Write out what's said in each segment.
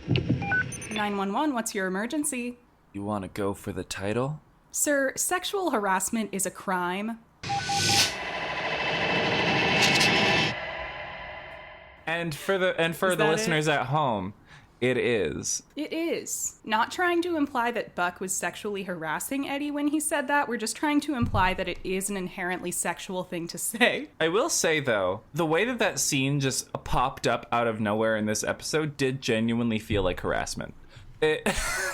911, what's your emergency? You want to go for the title? Sir, sexual harassment is a crime. And for the listeners at home, it is. It is. Not trying to imply that Buck was sexually harassing Eddie when he said that. We're just trying to imply that it is an inherently sexual thing to say. I will say, though, the way that scene just popped up out of nowhere in this episode did genuinely feel like harassment.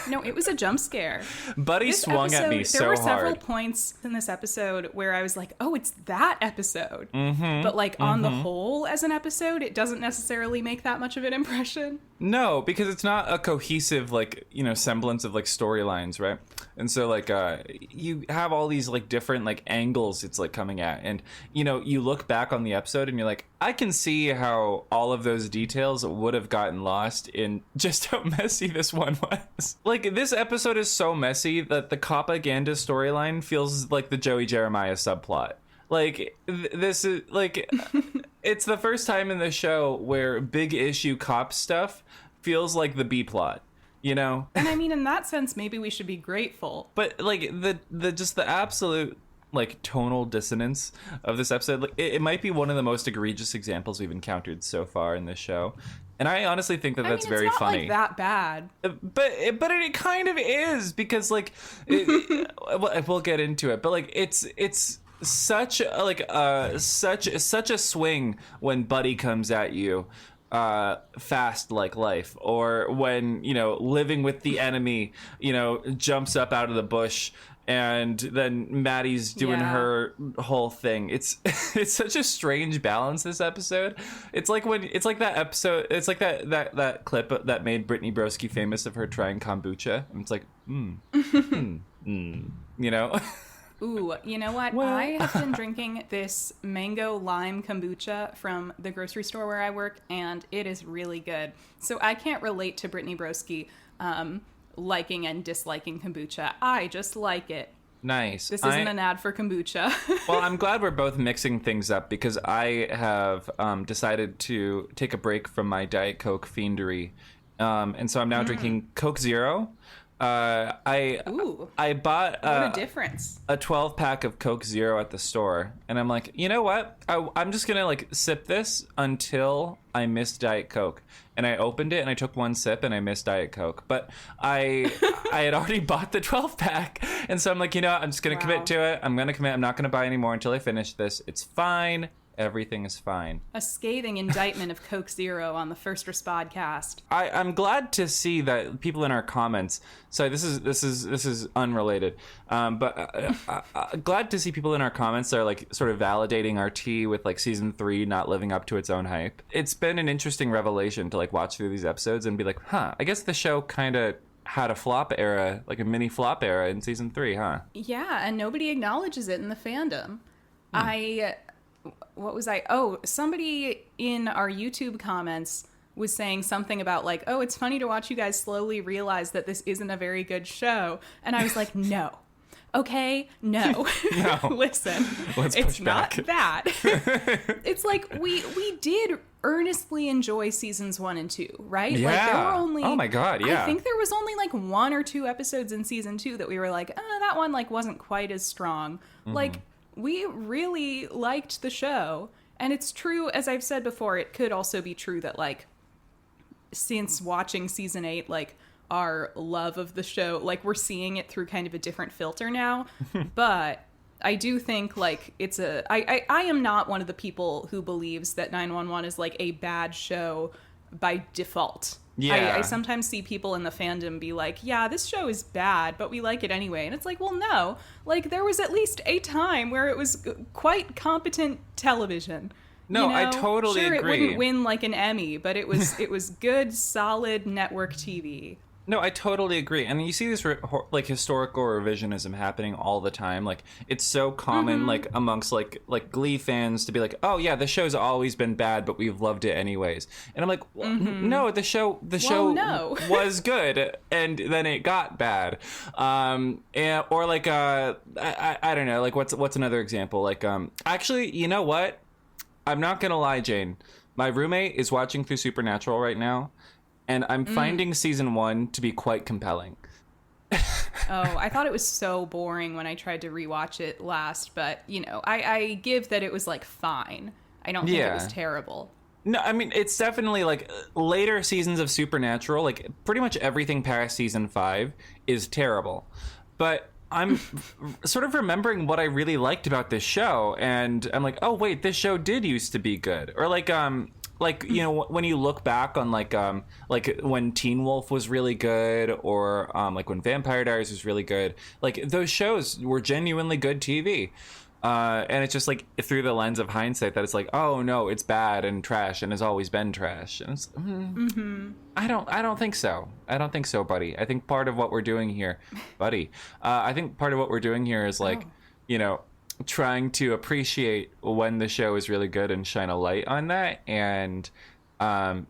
No, it was a jump scare. Buddie swung at me so hard. There were several points in this episode where I was like, oh, it's that episode. Mm-hmm, but like on the whole, as an episode, it doesn't necessarily make that much of an impression. No, because it's not a cohesive, like, you know, semblance of like storylines, right? And so like you have all these like different like angles it's like coming at, and you know, you look back on the episode and you're like, I can see how all of those details would have gotten lost in just how messy this one was. Like, this episode is so messy that the copaganda storyline feels like the Joey Jeremiah subplot. Like, this is like it's the first time in the show where big issue cop stuff feels like the B plot. You know? And I mean, in that sense, maybe we should be grateful. But like the just the absolute like tonal dissonance of this episode, like, it might be one of the most egregious examples we've encountered so far in this show. And I honestly think that that's very funny. It's not like that bad. But it kind of is, because like we'll get into it. But like it's such a swing when Buddie comes at you fast like life, or when, you know, living with the enemy, you know, jumps up out of the bush, and then Maddie's doing her whole thing. It's such a strange balance, this episode. It's like that episode, it's like that clip that made Brittany Broski famous of her trying kombucha. And it's like, you know? Ooh, you know what? Well, I have been drinking this mango lime kombucha from the grocery store where I work, and it is really good. So I can't relate to Brittany Broski liking and disliking kombucha. I just like it. Nice. This isn't an ad for kombucha. Well, I'm glad we're both mixing things up, because I have decided to take a break from my Diet Coke fiendery. And so I'm now drinking Coke Zero. I bought what a difference. A 12-pack of Coke Zero at the store, and I'm like, you know what? I'm just gonna like sip this until I miss Diet Coke. And I opened it and I took one sip and I missed Diet Coke. But I had already bought the 12-pack, and so I'm like, you know what? I'm just gonna commit to it. I'm gonna commit. I'm not gonna buy any more until I finish this. It's fine. Everything is fine. A scathing indictment of Coke Zero on the First Respodcast. I'm glad to see that people in our comments. Sorry, this is unrelated. But glad to see people in our comments that are like sort of validating our tea with like season 3 not living up to its own hype. It's been an interesting revelation to like watch through these episodes and be like, I guess the show kind of had a flop era, like a mini flop era in season 3, huh? Yeah, and nobody acknowledges it in the fandom. What was I? Oh, somebody in our YouTube comments was saying something about like, oh, it's funny to watch you guys slowly realize that this isn't a very good show. And I was like, no. Okay, no. Listen, it's not that. It's like we did earnestly enjoy seasons 1 and 2, right? Yeah. Like, there were only, oh my God, yeah. I think there was only like 1 or 2 episodes in season 2 that we were like, that one like wasn't quite as strong. Mm-hmm. Like, we really liked the show, and it's true, as I've said before, it could also be true that, like, since watching season 8, like, our love of the show, like, we're seeing it through kind of a different filter now, but I do think, like, I am not one of the people who believes that 911 is, like, a bad show by default. Yeah. I sometimes see people in the fandom be like, yeah, this show is bad, but we like it anyway. And it's like, well, no. Like, there was at least a time where it was quite competent television. No, you know? I totally agree. agree. It wouldn't win, like, an Emmy, but it was good, solid network TV. No, I totally agree. And you see this like historical revisionism happening all the time. Like, it's so common, like, amongst like Glee fans to be like, oh yeah, the show's always been bad, but we've loved it anyways. And I'm like, well, no, the show was good, and then it got bad. Or like, I don't know, like what's another example? Like, actually, you know what? I'm not gonna lie, Jane. My roommate is watching through Supernatural right now. and I'm finding season 1 to be quite compelling. Oh, I thought it was so boring when I tried to rewatch it last, but, you know, I give that it was, like, fine. I don't think it was terrible. No, I mean, it's definitely, like, later seasons of Supernatural, like, pretty much everything past season 5 is terrible. But I'm sort of remembering what I really liked about this show, and I'm like, oh, wait, this show did used to be good. Or, like, you know, when you look back on, like when Teen Wolf was really good, or like when Vampire Diaries was really good, like those shows were genuinely good TV. And it's just like through the lens of hindsight that it's like, oh no, it's bad and trash and has always been trash. And it's, I don't think so. I don't think so, buddy. I think part of what we're doing here, buddy, I think part of what we're doing here is like, you know, trying to appreciate when the show is really good and shine a light on that. And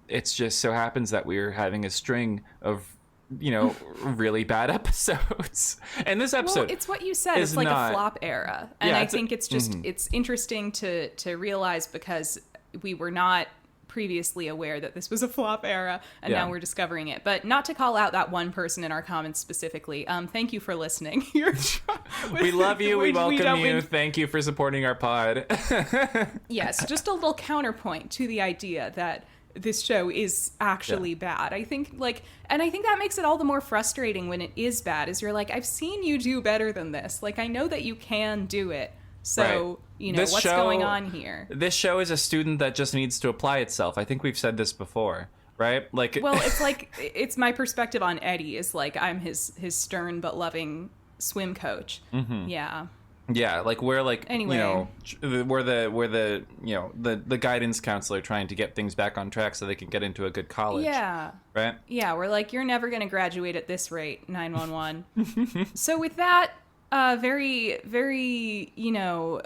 it's just so happens that we're having a string of, you know, really bad episodes. And this episode, well, it's what you said. It's like a flop era. And I think it's just, it's interesting to realize, because we were not previously aware that this was a flop era, and now we're discovering it. But not to call out that one person in our comments specifically. Thank you for listening. We love you. We welcome you. Thank you for supporting our pod. Yes, just a little counterpoint to the idea that this show is actually bad. I think, like, and I think that makes it all the more frustrating when it is bad, is you're like, I've seen you do better than this. Like, I know that you can do it. So, you know, what's going on here? This show is a student that just needs to apply itself. I think we've said this before, right? Like, well, it's like, it's my perspective on Eddie is like, I'm his stern but loving swim coach. Yeah. Yeah, like we're like, anyway. You know, we're the you know, the guidance counselor trying to get things back on track so they can get into a good college. Yeah. Right? Yeah, we're like, you're never going to graduate at this rate, 911. So with that very, very, you know,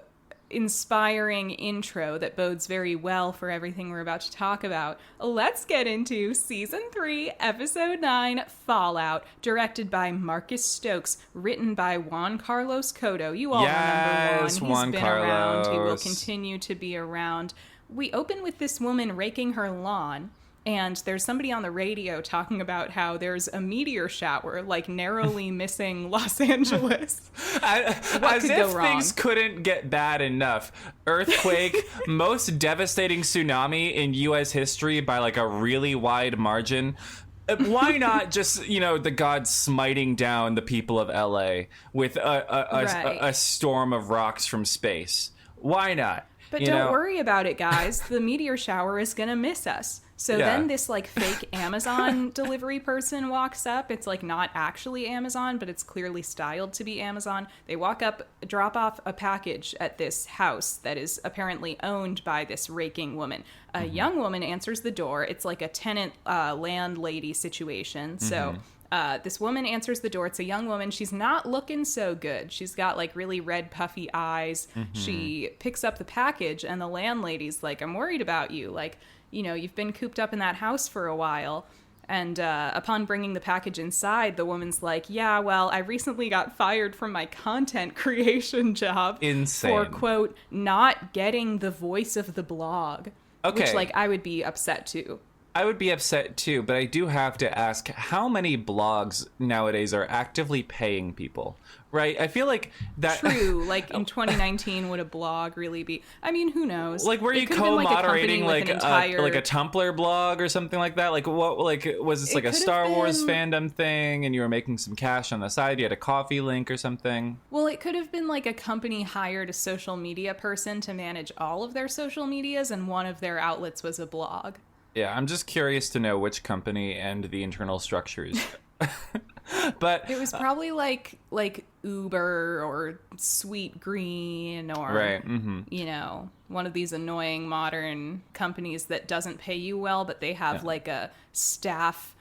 inspiring intro that bodes very well for everything we're about to talk about, let's get into Season 3, Episode 9, Fallout, directed by Marcus Stokes, written by Juan Carlos Cotto. You all remember Juan. He's been around. He will continue to be around. We open with this woman raking her lawn, and there's somebody on the radio talking about how there's a meteor shower, like, narrowly missing Los Angeles. As if things couldn't get bad enough. Earthquake, most devastating tsunami in U.S. history by, like, a really wide margin. Why not just, you know, the gods smiting down the people of L.A. with a storm of rocks from space? Why not? But don't worry about it, guys. The meteor shower is going to miss us. So then this, like, fake Amazon delivery person walks up. It's, like, not actually Amazon, but it's clearly styled to be Amazon. They walk up, drop off a package at this house that is apparently owned by this raking woman. A young woman answers the door. It's like a tenant landlady situation. So this woman answers the door. It's a young woman. She's not looking so good. She's got, like, really red, puffy eyes. She picks up the package, and the landlady's like, I'm worried about you. Like, you know, you've been cooped up in that house for a while. And upon bringing the package inside, the woman's like, yeah, well, I recently got fired from my content creation job. Insane. For, quote, not getting the voice of the blog. Okay. Which, like, I would be upset too. I would be upset too, but I do have to ask, how many blogs nowadays are actively paying people, right? I feel like that... True. Like, in 2019, would a blog really be... I mean, who knows? Like, were you co-moderating, like a Tumblr blog or something like that? Like, what? Like, was this like a Star Wars fandom thing, and you were making some cash on the side? You had a coffee link or something? Well, it could have been like a company hired a social media person to manage all of their social medias, and one of their outlets was a blog. Yeah, I'm just curious to know which company and the internal structures. But it was probably like Uber or Sweet Green or you know, one of these annoying modern companies that doesn't pay you well, but they have like a staff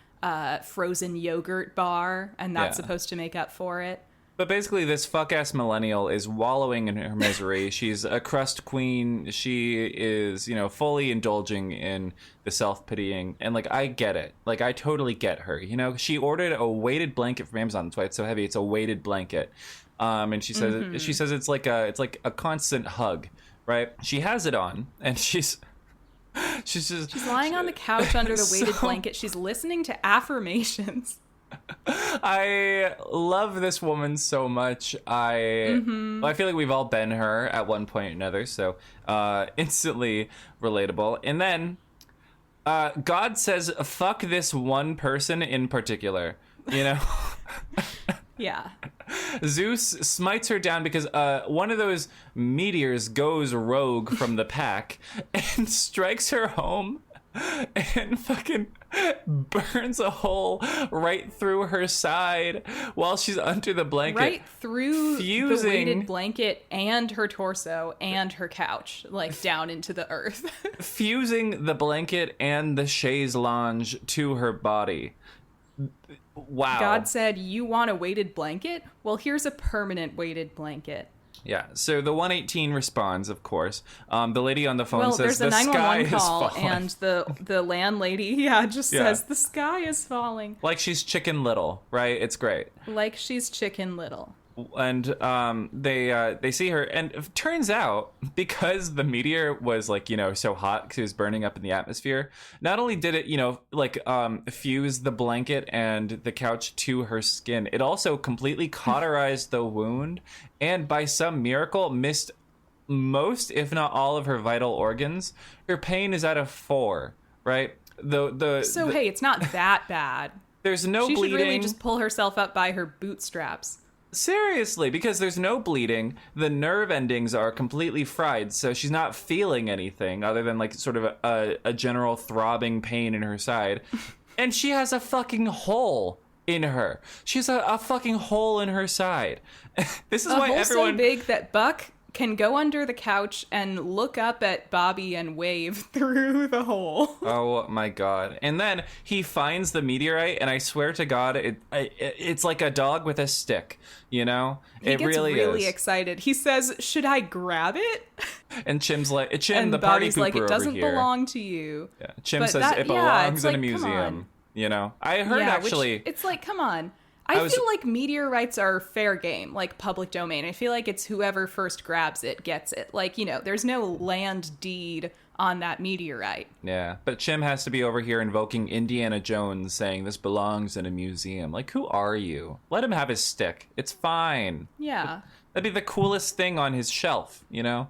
frozen yogurt bar, and that's supposed to make up for it. But basically, this fuck-ass millennial is wallowing in her misery. She's a crust queen. She is, you know, fully indulging in the self-pitying. And, like, I get it. Like, I totally get her. You know, she ordered a weighted blanket from Amazon. That's why it's so heavy. It's a weighted blanket. And she says it's like a constant hug, right? She has it on, and she's She's lying on the couch under the weighted blanket. She's listening to affirmations. I love this woman so much. I feel like we've all been her at one point or another, so instantly relatable. And then God says, fuck this one person in particular, you know? Yeah. Zeus smites her down because one of those meteors goes rogue from the pack and strikes her home and fucking burns a hole right through her side while she's under the blanket. Right through fusing, the weighted blanket and her torso and her couch, like down into the earth. Fusing the blanket and the chaise lounge to her body. Wow. God said, you want a weighted blanket? Well, here's a permanent weighted blanket. Yeah, so the 118 responds, of course. The lady on the phone says, there's a the sky 911 is call, falling. and the landlady, says, the sky is falling. Like she's Chicken Little, right? It's great. Like she's Chicken Little. And they see her, and it turns out, because the meteor was, like, you know, so hot because it was burning up in the atmosphere, not only did it, you know, like fuse the blanket and the couch to her skin, it also completely cauterized the wound, and by some miracle missed most, if not all, of her vital organs. Her pain is at a 4, right? Hey, it's not that bad. There's no bleeding. She should really just pull herself up by her bootstraps. Seriously, because there's no bleeding, the nerve endings are completely fried, so she's not feeling anything other than, like, sort of a general throbbing pain in her side. And she has a fucking hole in her. She has a fucking hole in her side. This is why everyone... so big that Buck can go under the couch and look up at Bobby and wave through the hole. Oh my god. And then he finds the meteorite, and I swear to God, it's like a dog with a stick, you know? He gets really excited. He says, should I grab it? And Chim's like, and the party Bobby's pooper like, it doesn't over here. belong to you. Yeah. Chim says it belongs in a museum, you know? I heard actually... it's like, come on. I feel like meteorites are fair game, like public domain. I feel like it's whoever first grabs it gets it. Like, you know, there's no land deed on that meteorite. Yeah, but Chim has to be over here invoking Indiana Jones, saying this belongs in a museum. Like, who are you? Let him have his stick. It's fine. Yeah. That'd be the coolest thing on his shelf, you know?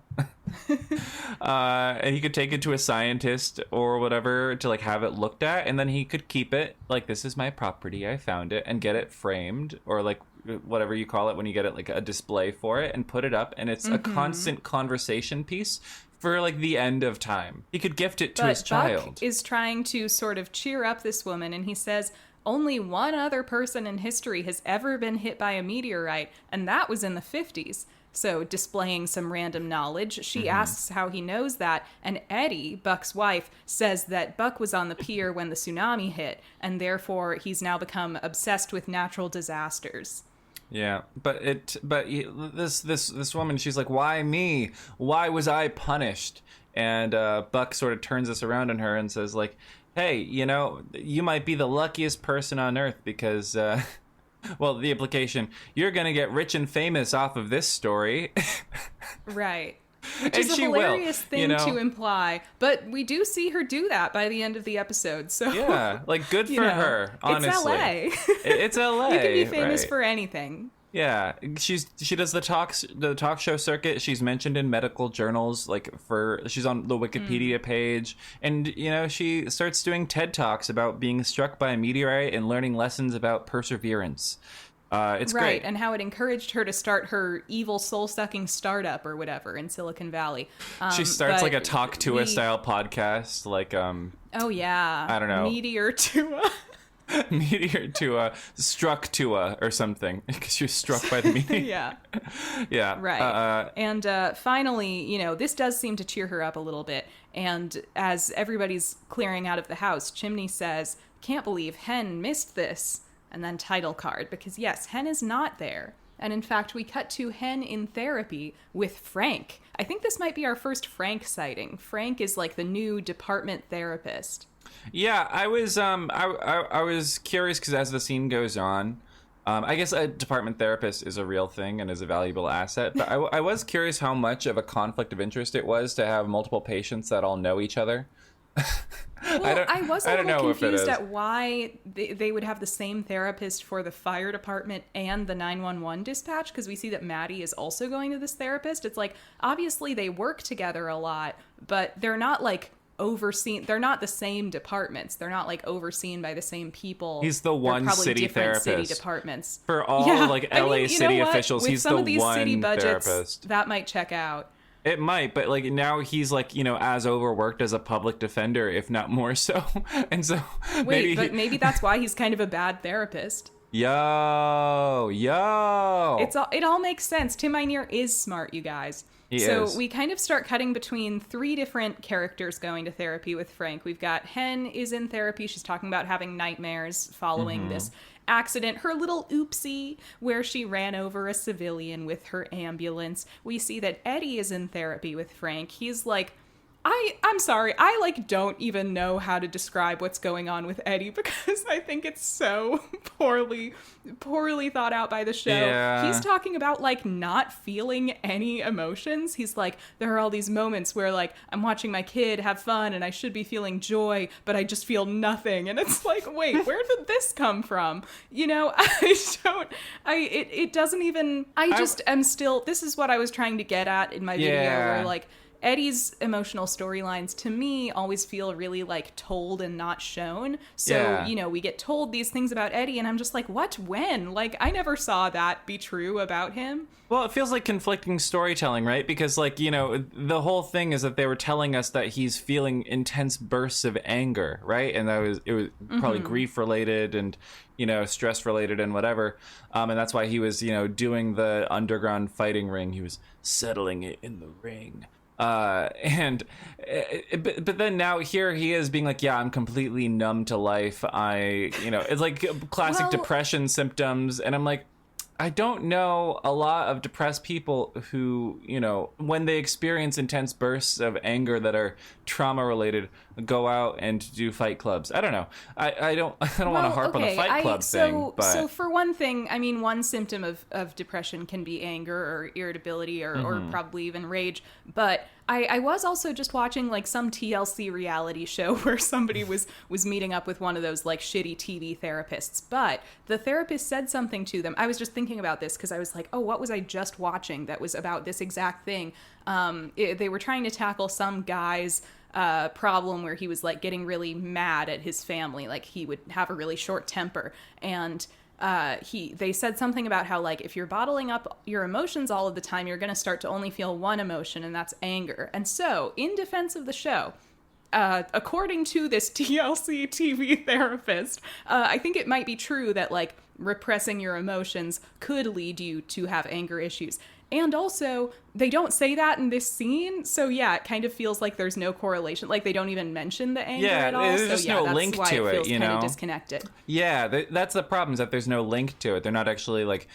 And he could take it to a scientist or whatever to, like, have it looked at, and then he could keep it, like, this is my property, I found it, and get it framed, or, like, whatever you call it when you get it, like, a display for it, and put it up, and it's a constant conversation piece for, like, the end of time. He could gift it to his child. Buck is trying to sort of cheer up this woman, and he says... only one other person in history has ever been hit by a meteorite, and that was in the 50s. So, displaying some random knowledge, she asks how he knows that, and Eddie, Buck's wife, says that Buck was on the pier when the tsunami hit, and therefore he's now become obsessed with natural disasters. Yeah, but this woman, she's like, why me? Why was I punished? And Buck sort of turns this around on her and says, like, hey, you know, you might be the luckiest person on Earth because, well, the implication, you're going to get rich and famous off of this story. Right. Which is a hilarious thing to imply. But we do see her do that by the end of the episode. So yeah, like, good for her, honestly. It's LA. It's LA. You can be famous for anything. Yeah, she does the talk show circuit. She's mentioned in medical journals, like she's on the Wikipedia page, and you know she starts doing TED Talks about being struck by a meteorite and learning lessons about perseverance. It's right, great, and how it encouraged her to start her evil soul-sucking startup or whatever in Silicon Valley. She starts like a Talk to Us style podcast, like oh yeah, I don't know, Meteor to a. Meteor to a struck to a or something because you're struck by the meteor. Yeah, right. And finally, you know, this does seem to cheer her up a little bit. And as everybody's clearing out of the house, Chimney says, "Can't believe Hen missed this." And then title card, because yes, Hen is not there. And in fact, we cut to Hen in therapy with Frank. I think this might be our first Frank sighting. Frank is like the new department therapist. Yeah, I was curious because as the scene goes on, I guess a department therapist is a real thing and is a valuable asset. But I was curious how much of a conflict of interest it was to have multiple patients that all know each other. Well, I was a little confused is. at why they would have the same therapist for the fire department and the 911 dispatch, because we see that Maddie is also going to this therapist. It's like, obviously they work together a lot, but they're not like overseen. They're not the same departments. They're not like overseen by the same people. He's the one city therapist. City departments. For all like LA city officials, he's the one therapist. With some of these city budgets, that might check out. It might, but like now he's like, as overworked as a public defender, if not more so. And so maybe that's why he's kind of a bad therapist. Yo. It all makes sense. Tim Minear is smart, you guys. He is. We kind of start cutting between three different characters going to therapy with Frank. We've got Hen is in therapy. She's talking about having nightmares following this accident, her little oopsie where she ran over a civilian with her ambulance. We see that Eddie is in therapy with Frank. He's like, I'm sorry, I like don't even know how to describe what's going on with Eddie because I think it's so poorly thought out by the show. Yeah. He's talking about like not feeling any emotions. He's like, there are all these moments where like I'm watching my kid have fun and I should be feeling joy, but I just feel nothing. And it's like, wait, where did this come from? It doesn't even, am still, this is what I was trying to get at in my video where like, Eddie's emotional storylines, to me, always feel really, like, told and not shown. So, we get told these things about Eddie, and I'm just like, what? When? Like, I never saw that be true about him. Well, it feels like conflicting storytelling, right? Because, like, the whole thing is that they were telling us that he's feeling intense bursts of anger, right? And it was probably grief-related and, stress-related and whatever. And that's why he was, doing the underground fighting ring. He was settling it in the ring. But then now here he is being like, I'm completely numb to life. It's like classic depression symptoms. And I'm like, I don't know a lot of depressed people who, when they experience intense bursts of anger that are trauma related, go out and do fight clubs. I don't know. I don't want to harp on the fight club thing. But so for one thing, I mean, one symptom of depression can be anger or irritability or probably even rage. But I was also just watching like some TLC reality show where somebody was meeting up with one of those like shitty TV therapists. But the therapist said something to them. I was just thinking about this because I was like, oh, what was I just watching that was about this exact thing? They were trying to tackle some guy's problem where he was like getting really mad at his family. Like he would have a really short temper. And they said something about how like if you're bottling up your emotions all of the time, you're going to start to only feel one emotion, and that's anger. And so in defense of the show, according to this TLC TV therapist, I think it might be true that like repressing your emotions could lead you to have anger issues. And also, they don't say that in this scene, so yeah, it kind of feels like there's no correlation. Like they don't even mention the anger at all. There's just no link to it, kind of disconnected. Yeah, that's the problem, is that there's no link to it. They're not actually like,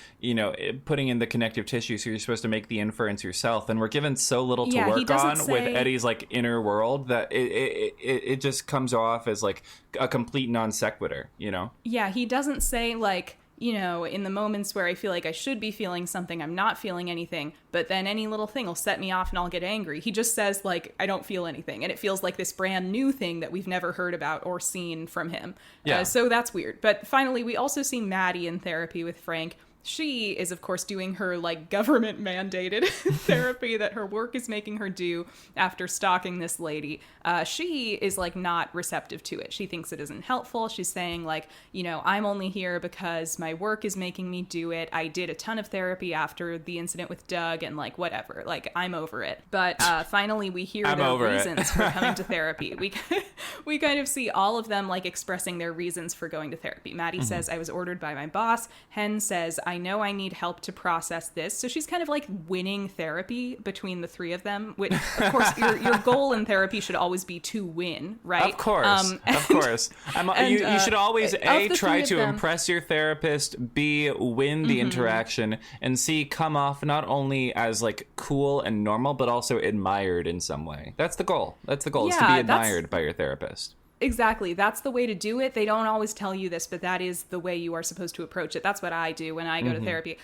putting in the connective tissue, so you're supposed to make the inference yourself. And we're given so little to work on with Eddie's like inner world that it just comes off as like a complete non sequitur, Yeah, he doesn't say like, in the moments where I feel like I should be feeling something, I'm not feeling anything, but then any little thing will set me off and I'll get angry. He just says, like, I don't feel anything. And it feels like this brand new thing that we've never heard about or seen from him. Yeah. So that's weird. But finally, we also see Maddie in therapy with Frank. She is, of course, doing her, like, government-mandated therapy that her work is making her do after stalking this lady. She is, like, not receptive to it. She thinks it isn't helpful. She's saying, like, I'm only here because my work is making me do it. I did a ton of therapy after the incident with Doug and, like, whatever. Like, I'm over it. But finally, we hear their reasons for coming to therapy. We kind of see all of them, like, expressing their reasons for going to therapy. Maddie says, I was ordered by my boss. Hen says, I know I need help to process this. So she's kind of like winning therapy between the three of them. Which, of course, your goal in therapy should always be to win, right? Of course, of course. You should always A, try to impress your therapist, B, win the interaction, and C, come off not only as like cool and normal, but also admired in some way. That's the goal. Is to be admired by your therapist. Exactly. That's the way to do it. They don't always tell you this, but that is the way you are supposed to approach it. That's what I do when I go to therapy.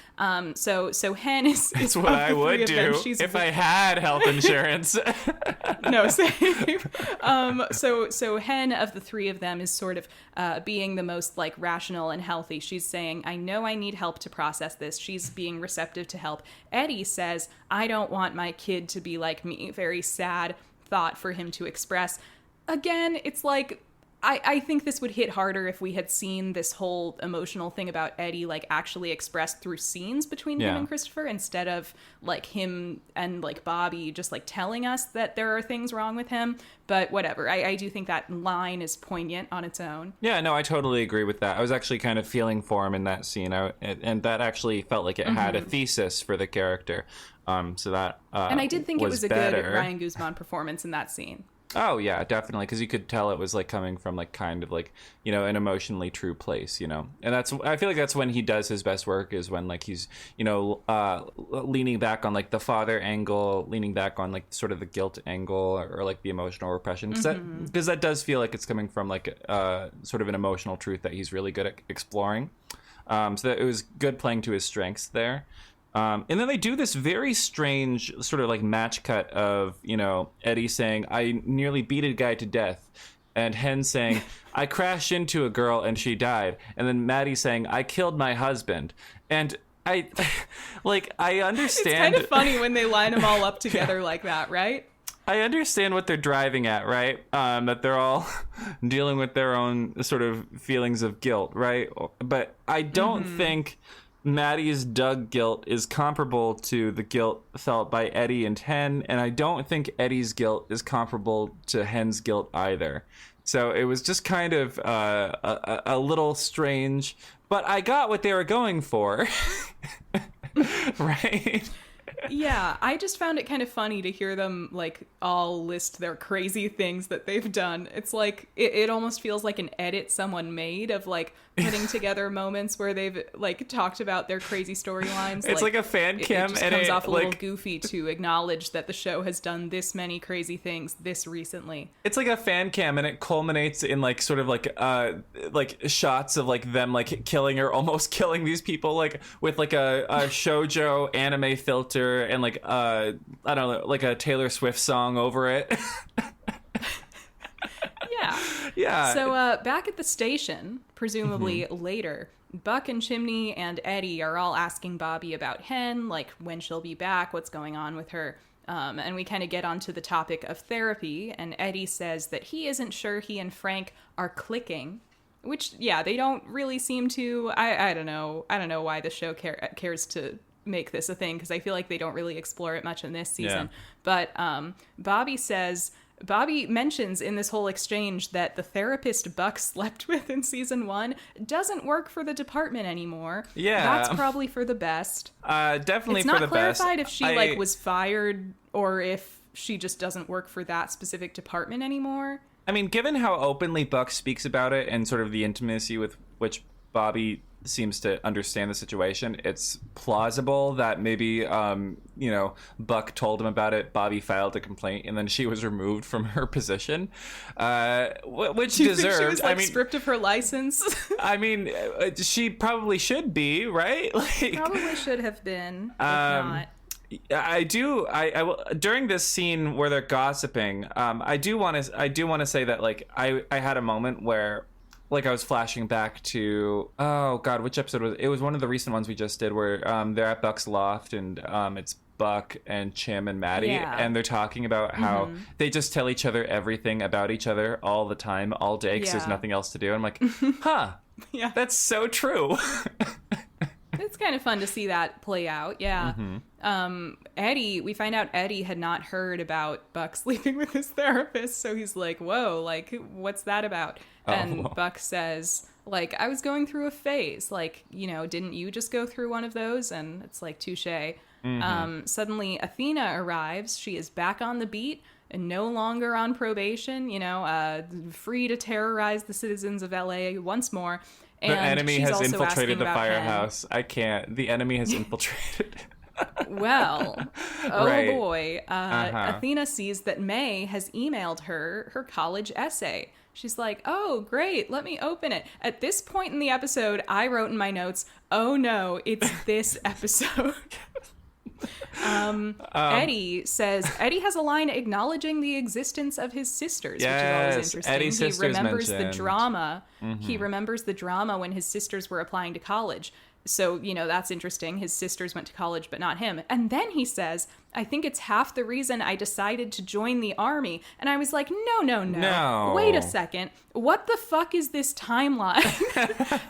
So Hen is It's what I would do if I had health insurance. No, same. So Hen of the three of them is sort of being the most like rational and healthy. She's saying, I know I need help to process this. She's being receptive to help. Eddie says, I don't want my kid to be like me. Very sad thought for him to express. Again, it's like, I think this would hit harder if we had seen this whole emotional thing about Eddie, like, actually expressed through scenes between him and Christopher, instead of, like, him and, like, Bobby just, like, telling us that there are things wrong with him. But whatever. I do think that line is poignant on its own. Yeah, no, I totally agree with that. I was actually kind of feeling for him in that scene, and that actually felt like it had a thesis for the character. So that and I did think it was a better. good Ryan Guzman performance in that scene. Oh yeah, definitely, because you could tell it was like coming from like kind of like, you know, an emotionally true place, you know. And I feel like that's when he does his best work, is when like he's, you know, leaning back on like the father angle, leaning back on like sort of the guilt angle, or like the emotional repression, because that does feel like it's coming from like sort of an emotional truth that he's really good at exploring. So that it was good playing to his strengths there. And then they do this very strange sort of like match cut of, you know, Eddie saying, I nearly beat a guy to death. And Hen saying, I crashed into a girl and she died. And then Maddie saying, I killed my husband. And I understand. It's kind of funny when they line them all up together like that, right? I understand what they're driving at, right? That they're all dealing with their own sort of feelings of guilt, right? But I don't think Maddie's Doug guilt is comparable to the guilt felt by Eddie and Hen, and I don't think Eddie's guilt is comparable to Hen's guilt either. So it was just kind of a little strange, but I got what they were going for. Right? Yeah, I just found it kind of funny to hear them like all list their crazy things that they've done. It's like it almost feels like an edit someone made of like putting together moments where they've like talked about their crazy storylines. It's like a fan cam, it just and comes it off a like, little goofy to acknowledge that the show has done this many crazy things this recently. It's like a fan cam, and it culminates in like sort of like shots of like them like killing or almost killing these people, like with like a shoujo anime filter and like I don't know, like a Taylor Swift song over it. Yeah. So back at the station, presumably later, Buck and Chimney and Eddie are all asking Bobby about Hen, like when she'll be back, what's going on with her. And we kind of get onto the topic of therapy, and Eddie says that he isn't sure he and Frank are clicking, which, yeah, they don't really seem to. I don't know. I don't know why the show cares to make this a thing, because I feel like they don't really explore it much in this season. But Bobby mentions in this whole exchange that the therapist Buck slept with in season 1 doesn't work for the department anymore. Yeah. That's probably for the best. Definitely for the best. It's not clarified if she was fired or if she just doesn't work for that specific department anymore. I mean, given how openly Buck speaks about it and sort of the intimacy with which Bobby seems to understand the situation, it's plausible that maybe Buck told him about it, Bobby filed a complaint, and then she was removed from her position, which you deserved. Think she was stripped of her license? I mean, she probably should be, right? Like, probably should have been, if not. I during this scene where they're gossiping, I do want to say that like I had a moment where like I was flashing back to, oh god, which episode was it? It was one of the recent ones we just did where they're at Buck's loft, and it's Buck and Chim and Maddie, and they're talking about how they just tell each other everything about each other all the time, all day, because there's nothing else to do. And I'm like, that's so true. It's kind of fun to see that play out. Eddie, we find out Eddie had not heard about Buck sleeping with his therapist, so he's like, whoa, like, what's that about? And Buck says, like, I was going through a phase, like, you know, didn't you just go through one of those? And it's like, touche. Suddenly Athena arrives. She is back on the beat and no longer on probation, you know, free to terrorize the citizens of LA once more. And the enemy has infiltrated the firehouse. I can't. The enemy has infiltrated. Well, boy. Athena sees that May has emailed her college essay. She's like, oh, great, let me open it. At this point in the episode, I wrote in my notes, oh no, it's this episode. Eddie has a line acknowledging the existence of his sisters, which is always interesting. Eddie's he sisters remembers mentioned. the drama. He remembers the drama when his sisters were applying to college. So, that's interesting. His sisters went to college, but not him. And then he says, I think it's half the reason I decided to join the army. And I was like, no. Wait a second. What the fuck is this timeline?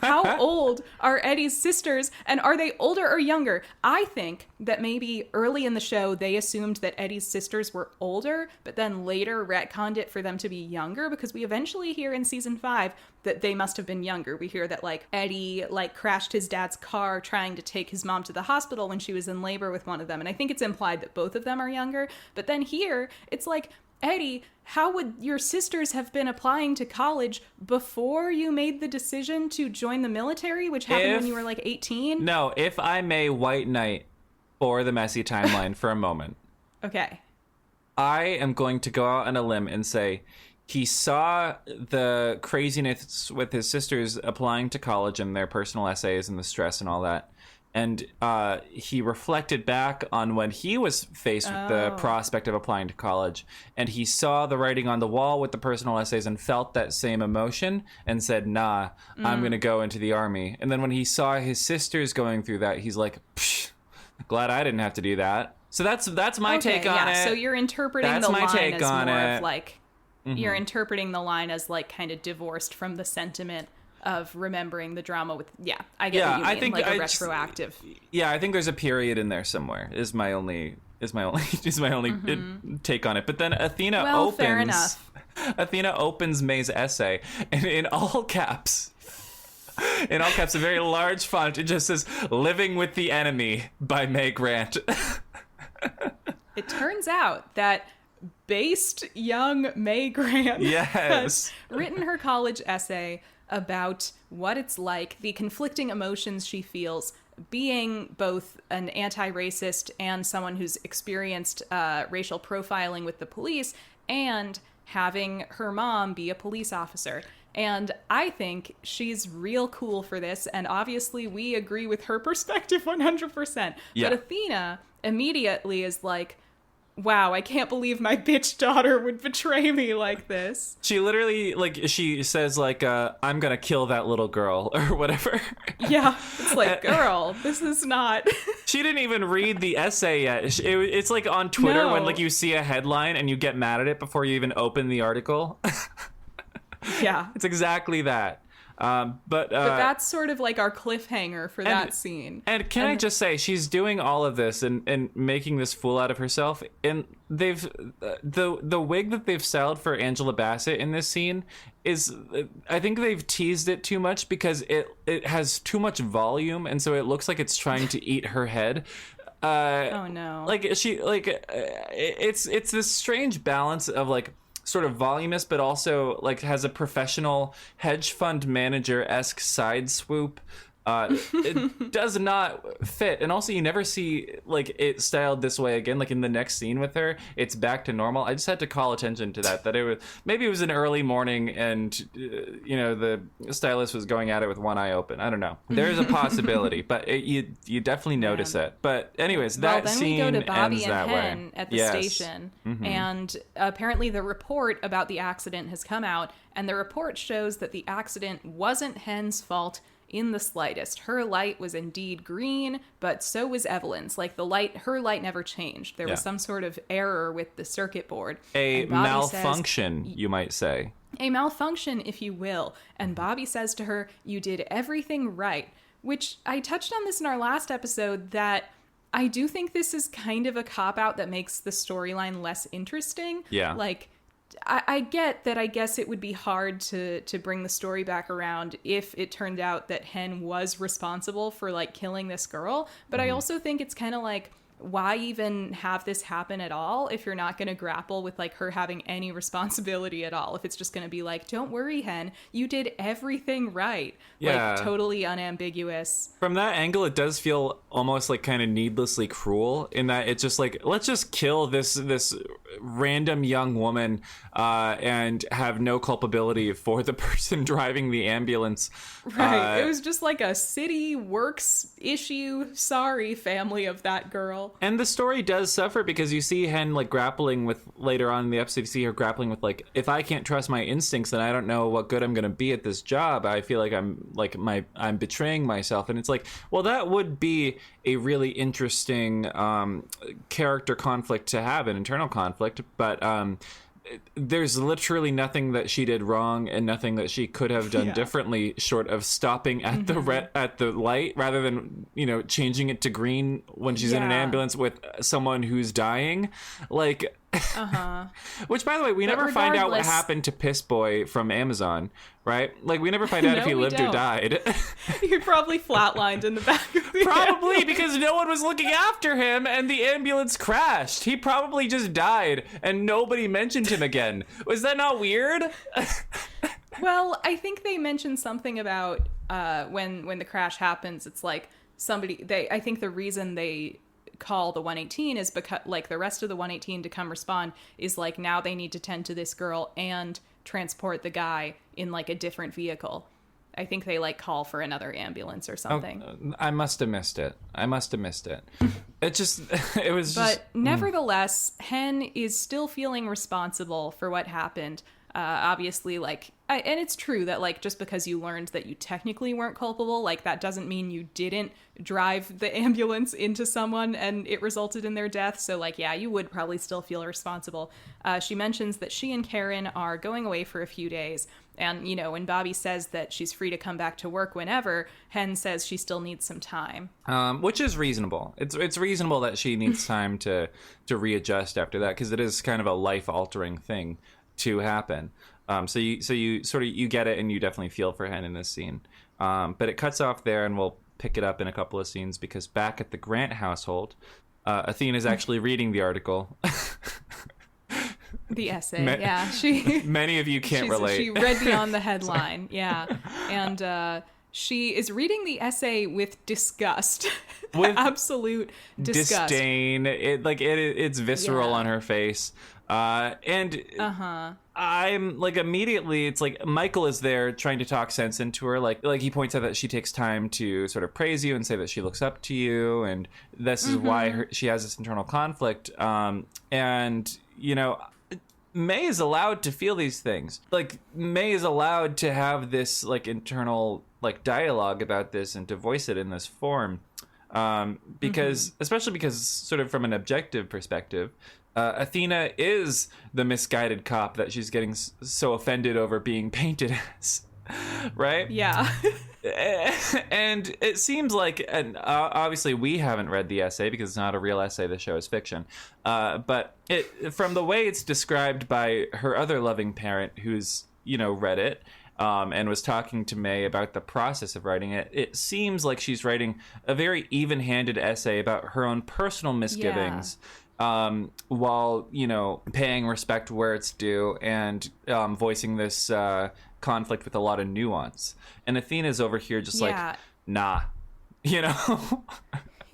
How old are Eddie's sisters? And are they older or younger? I think that maybe early in the show, they assumed that Eddie's sisters were older, but then later retconned it for them to be younger, because we eventually hear in season 5 that they must have been younger. We hear that Eddie crashed his dad's car trying to take his mom to the hospital when she was in labor with one of them. And I think it's implied that both of them are younger. But then here, it's like, Eddie, how would your sisters have been applying to college before you made the decision to join the military, which happened when you were 18? No, if I may white knight for the messy timeline for a moment. Okay. I am going to go out on a limb and say he saw the craziness with his sisters applying to college and their personal essays and the stress and all that. And he reflected back on when he was faced with the prospect of applying to college. And he saw the writing on the wall with the personal essays and felt that same emotion and said, nah, I'm going to go into the army. And then when he saw his sisters going through that, he's like, psh, glad I didn't have to do that. So that's my take on it. So you're interpreting that's the my line take as on more it. of you're interpreting the line as kind of divorced from the sentiment of remembering the drama with, I get what you mean, I think a retroactive. I think there's a period in there somewhere. Is my only take on it. But then Athena opens. Fair enough. Athena opens May's essay, and in all caps, a very large font, it just says "Living with the Enemy" by May Grant. It turns out that based young May Grant has written her college essay about what it's like, the conflicting emotions she feels being both an anti-racist and someone who's experienced racial profiling with the police, and having her mom be a police officer. And I think she's real cool for this, and obviously we agree with her perspective 100%. Yeah. But Athena immediately is like, wow, I can't believe my bitch daughter would betray me like this. She literally, she says, I'm gonna kill that little girl, or whatever. Yeah, it's like, girl, this is not... She didn't even read the essay yet. It's like on Twitter when, you see a headline and you get mad at it before you even open the article. Yeah. It's exactly that. But that's sort of our cliffhanger for that scene. And can I just say, she's doing all of this and making this fool out of herself. And they've the wig that they've styled for Angela Bassett in this scene is, I think they've teased it too much because it has too much volume, and so it looks like it's trying to eat her head. Oh no! It's this strange balance of sort of voluminous, but also has a professional hedge fund manager-esque side swoop. It does not fit. And also you never see it styled this way again. In the next scene with her, it's back to normal. I just had to call attention to that it was an early morning and the stylist was going at it with one eye open. I don't know. There's a possibility, but you definitely notice it. But anyways, that scene then we go to Bobby ends and that Hen way. at the station, and apparently the report about the accident has come out, and the report shows that the accident wasn't Hen's fault in the slightest. Her light was indeed green, but so was Evelyn's. Her light never changed. There was some sort of error with the circuit board. A malfunction, you might say. A malfunction, if you will. And Bobby says to her, you did everything right. Which, I touched on this in our last episode, that I do think this is kind of a cop-out that makes the storyline less interesting. Yeah. I get that. I guess it would be hard to bring the story back around if it turned out that Hen was responsible for killing this girl. But I also think it's kind of why even have this happen at all if you're not going to grapple with like her having any responsibility at all? If it's just going to be like, don't worry, Hen, you did everything right. Yeah. Like totally unambiguous. From that angle, it does feel almost like kind of needlessly cruel in that it's just like, let's just kill this random young woman and have no culpability for the person driving the ambulance. Right. It was just like a city works issue. Sorry, family of that girl. And the story does suffer because you see Hen like grappling with, later on in the episode, you see her grappling with like, if I can't trust my instincts, then I don't know what good I'm going to be at this job. I feel like I'm betraying myself. And it's like, well, that would be a really interesting character conflict to have, an internal conflict, but there's literally nothing that she did wrong and nothing that she could have done differently, short of stopping at the light rather than, you know, changing it to green when she's in an ambulance with someone who's dying. Like, which, by the way, we never find out what happened to Piss Boy from Amazon, right? Like, we never find out if he lived or died. He probably flatlined in the back of the Probably ambulance. because no one was looking after him and the ambulance crashed. He probably just died and nobody mentioned him again. Was that not weird? Well, I think they mentioned something about when the crash happens, it's like I think the reason they call the 118 is because like the rest of the 118 to come respond is like now they need to tend to this girl and transport the guy in like a different vehicle. I think they like call for another ambulance or something. Oh, I must have missed it. It was. But nevertheless, Hen is still feeling responsible for what happened. Obviously, like, and it's true that, like, just because you learned that you technically weren't culpable, like, that doesn't mean you didn't drive the ambulance into someone and it resulted in their death. So, like, yeah, you would probably still feel responsible. She mentions that she and Karen are going away for a few days. And, you know, when Bobby says that she's free to come back to work whenever, Hen says she still needs some time. Which is reasonable. It's reasonable that she needs time to readjust after that, because it is kind of a life-altering thing to happen. So you sort of, you get it, and you definitely feel for Hen in this scene. But it cuts off there, and we'll pick it up in a couple of scenes, because back at the Grant household, Athena's actually reading the article. The essay, yeah. Many of you can't relate. She read beyond the headline, yeah. And she is reading the essay with disgust. With absolute disgust. Disdain. It's visceral on her face. I'm like, immediately, it's like Michael is there trying to talk sense into her. Like he points out that she takes time to sort of praise you and say that she looks up to you, and this is why she has this internal conflict. And, you know, May is allowed to feel these things. Like, May is allowed to have this, like, internal, like, dialogue about this and to voice it in this form. Because, especially because, sort of from an objective perspective, Athena is the misguided cop that she's getting so offended over being painted as, right? Yeah. And it seems like, and obviously we haven't read the essay because it's not a real essay, the show is fiction, but from the way it's described by her other loving parent who's, you know, read it, and was talking to May about the process of writing it, it seems like she's writing a very even-handed essay about her own personal misgivings. While, you know, paying respect where it's due and voicing this conflict with a lot of nuance. And Athena's over here just like, nah, you know?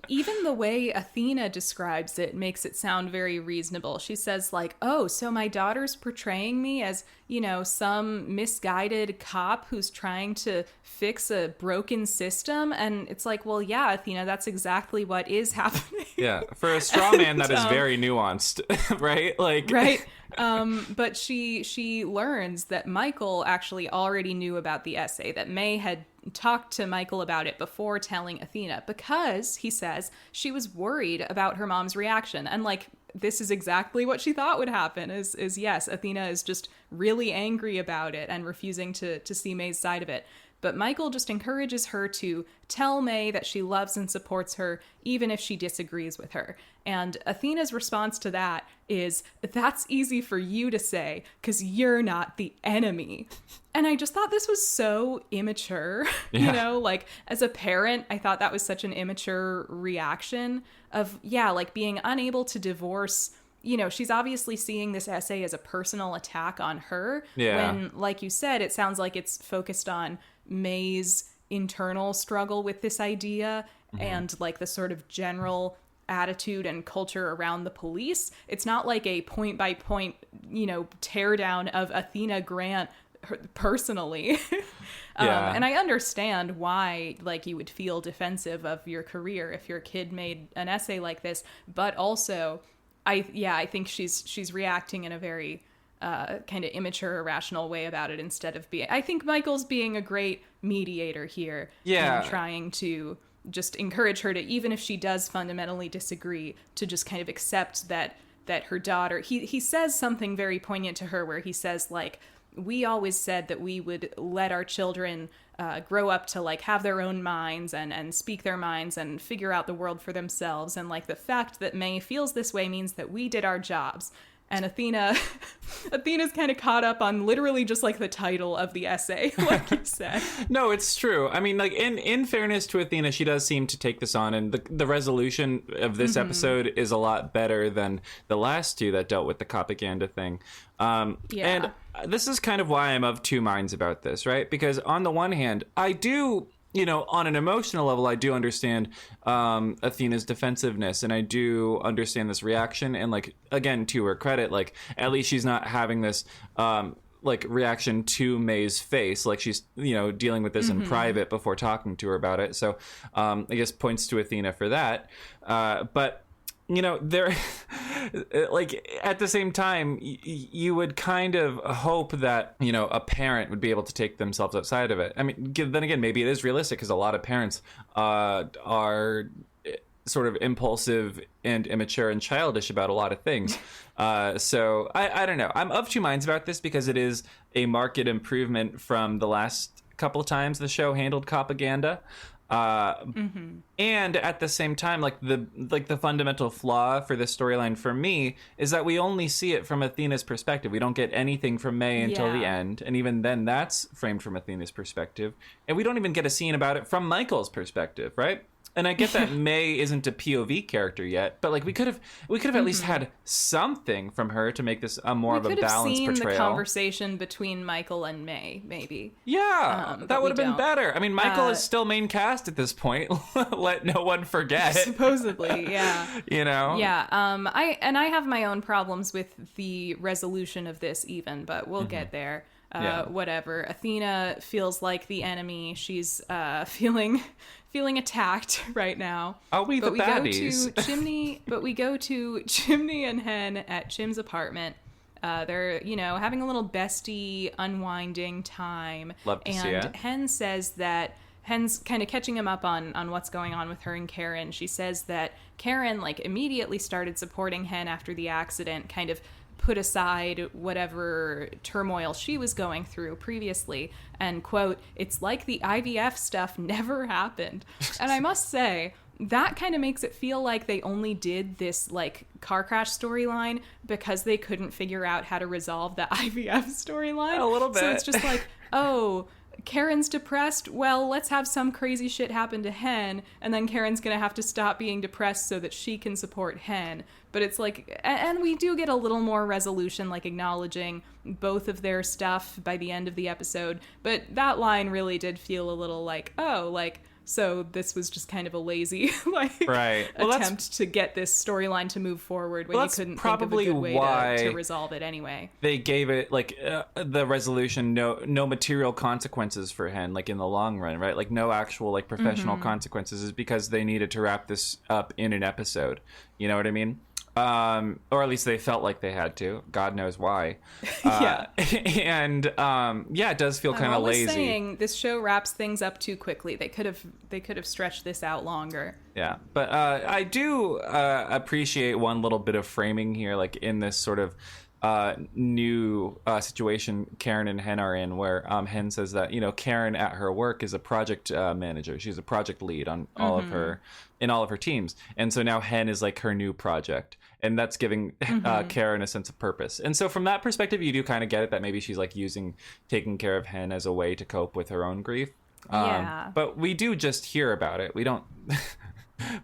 Even the way Athena describes it makes it sound very reasonable. She says, like, oh, so my daughter's portraying me as, you know, some misguided cop who's trying to fix a broken system. And it's like, well, yeah, Athena, that's exactly what is happening. Yeah, for a straw man, that is very nuanced, right? Like, right. But she learns that Michael actually already knew about the essay, that May had talked to Michael about it before telling Athena, because, he says, she was worried about her mom's reaction. And, like, this is exactly what she thought would happen, is yes, Athena is just really angry about it and refusing to see May's side of it. but Michael just encourages her to tell May that she loves and supports her, even if she disagrees with her. And Athena's response to that is, that's easy for you to say, because you're not the enemy. And I just thought this was so immature, you know, like as a parent, I thought that was such an immature reaction of, like being unable to divorce. You know, she's obviously seeing this essay as a personal attack on her. When, like you said, it sounds like it's focused on May's internal struggle with this idea and like the sort of general attitude and culture around the police. It's not like a point by point, you know, tear down of Athena Grant personally. And I understand why like you would feel defensive of your career if your kid made an essay like this, but also I think she's reacting in a very kind of immature, irrational way about it instead of being... I think Michael's being a great mediator here. And trying to just encourage her to, even if she does fundamentally disagree, to just kind of accept that her daughter... He says something very poignant to her where he says, like, we always said that we would let our children grow up to like have their own minds and speak their minds and figure out the world for themselves. And like the fact that May feels this way means that we did our jobs. And Athena's kind of caught up on literally just like the title of the essay, like you said. No, it's true. I mean, like in fairness to Athena, she does seem to take this on, and the resolution of this episode is a lot better than the last two that dealt with the copaganda thing. And this is kind of why I'm of two minds about this, right? Because on the one hand, I do... You know, on an emotional level, I do understand Athena's defensiveness, and I do understand this reaction. And, like, again, to her credit, like, at least she's not having this, like, reaction to May's face. Like, she's, you know, dealing with this in private before talking to her about it. So, I guess points to Athena for that. But... You know, there, like, at the same time, you would kind of hope that, you know, a parent would be able to take themselves outside of it. I mean, then again, maybe it is realistic because a lot of parents are sort of impulsive and immature and childish about a lot of things. So I don't know. I'm of two minds about this because it is a marked improvement from the last couple of times the show handled copaganda. And at the same time, like the fundamental flaw for this storyline for me is that we only see it from Athena's perspective. We don't get anything from May until the end, and even then that's framed from Athena's perspective, and we don't even get a scene about it from Michael's perspective, right? And I get that May isn't a POV character yet, but like we could have at least had something from her to make this a more of a balanced portrayal. We could have seen the conversation between Michael and May, maybe. Yeah, that would have been better. I mean, Michael is still main cast at this point. Let no one forget. Supposedly, yeah. You know? Yeah. I have my own problems with the resolution of this even, but we'll get there. Whatever. Athena feels like the enemy. She's feeling attacked right now. Are we the baddies? We go to Chimney and Hen at Chim's apartment. They're, you know, having a little bestie unwinding time. Love to see it. And Hen says that Hen's kind of catching him up on what's going on with her and Karen. She says that Karen, like, immediately started supporting Hen after the accident, kind of put aside whatever turmoil she was going through previously, and, quote, it's like the IVF stuff never happened. And I must say, that kind of makes it feel like they only did this, like, car crash storyline because they couldn't figure out how to resolve the IVF storyline. A little bit. So it's just like, oh, Karen's depressed, well, let's have some crazy shit happen to Hen, and then Karen's gonna have to stop being depressed so that she can support Hen. But it's like, and we do get a little more resolution, like acknowledging both of their stuff by the end of the episode, but that line really did feel a little like, oh, like, so this was just kind of a lazy attempt to get this storyline to move forward when you couldn't think of a good way to resolve it anyway. They gave it like the resolution, no material consequences for Hen, like in the long run, right? Like no actual like professional consequences, is because they needed to wrap this up in an episode. You know what I mean? Or at least they felt like they had to. God knows why. And it does feel kind of lazy. Saying this show wraps things up too quickly. They could have stretched this out longer. Yeah, but I do appreciate one little bit of framing here, like in this sort of new situation Karen and Hen are in, where Hen says that, you know, Karen at her work is a project manager. She's a project lead on all of her teams, and so now Hen is like her new project, and that's giving Karen a sense of purpose. And so from that perspective, you do kind of get it that maybe she's like taking care of Hen as a way to cope with her own grief. But we do just hear about it. We don't.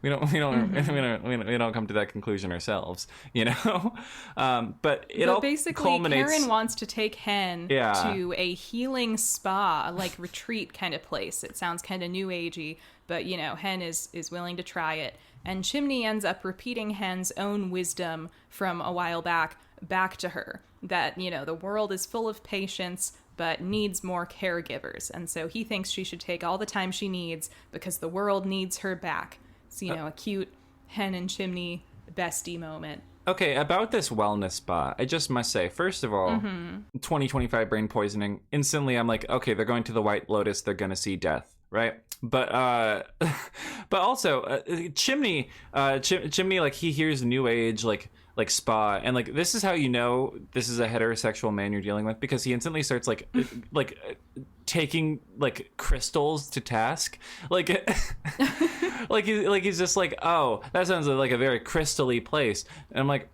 We don't come to that conclusion ourselves, you know. But all basically culminates. Karen wants to take Hen to a healing spa, like retreat kind of place. It sounds kind of new agey, but you know, Hen is willing to try it. And Chimney ends up repeating Hen's own wisdom from a while back to her, that, you know, the world is full of patients but needs more caregivers, and so he thinks she should take all the time she needs because the world needs her back. So, you know, a cute Hen and Chimney bestie moment. Okay, about this wellness spa, I just must say, first of all, 2025 brain poisoning, instantly I'm like, okay, they're going to the White Lotus, they're going to see death, right? But but also, Chimney, like, he hears New Age, like spa, and like, this is how you know this is a heterosexual man you're dealing with, because he instantly starts like taking like crystals to task, like he's just like, oh, that sounds like a very crystal-y place, and I'm like,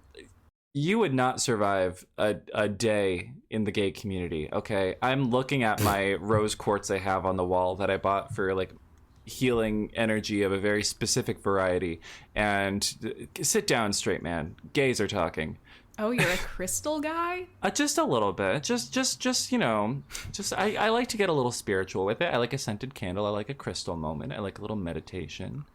you would not survive a day in the gay community. Okay, I'm looking at my rose quartz I have on the wall that I bought for like healing energy of a very specific variety, and sit down, straight man, gays are talking. Oh, you're a crystal guy? Just a little bit, just you know, just I like to get a little spiritual with it. I like a scented candle, I like a crystal moment, I like a little meditation.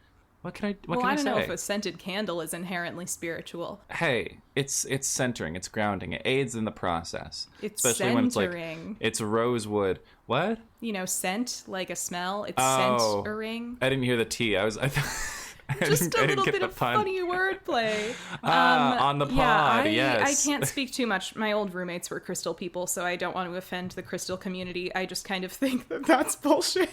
What can I say? I don't know if a scented candle is inherently spiritual. Hey, it's centering, it's grounding, it aids in the process. It's especially centering. When it's like, it's rosewood. What? You know, scent, like a smell. It's centering. I didn't hear the T. Just a little bit of funny wordplay. On the pod, yes. I can't speak too much. My old roommates were crystal people, so I don't want to offend the crystal community. I just kind of think that that's bullshit.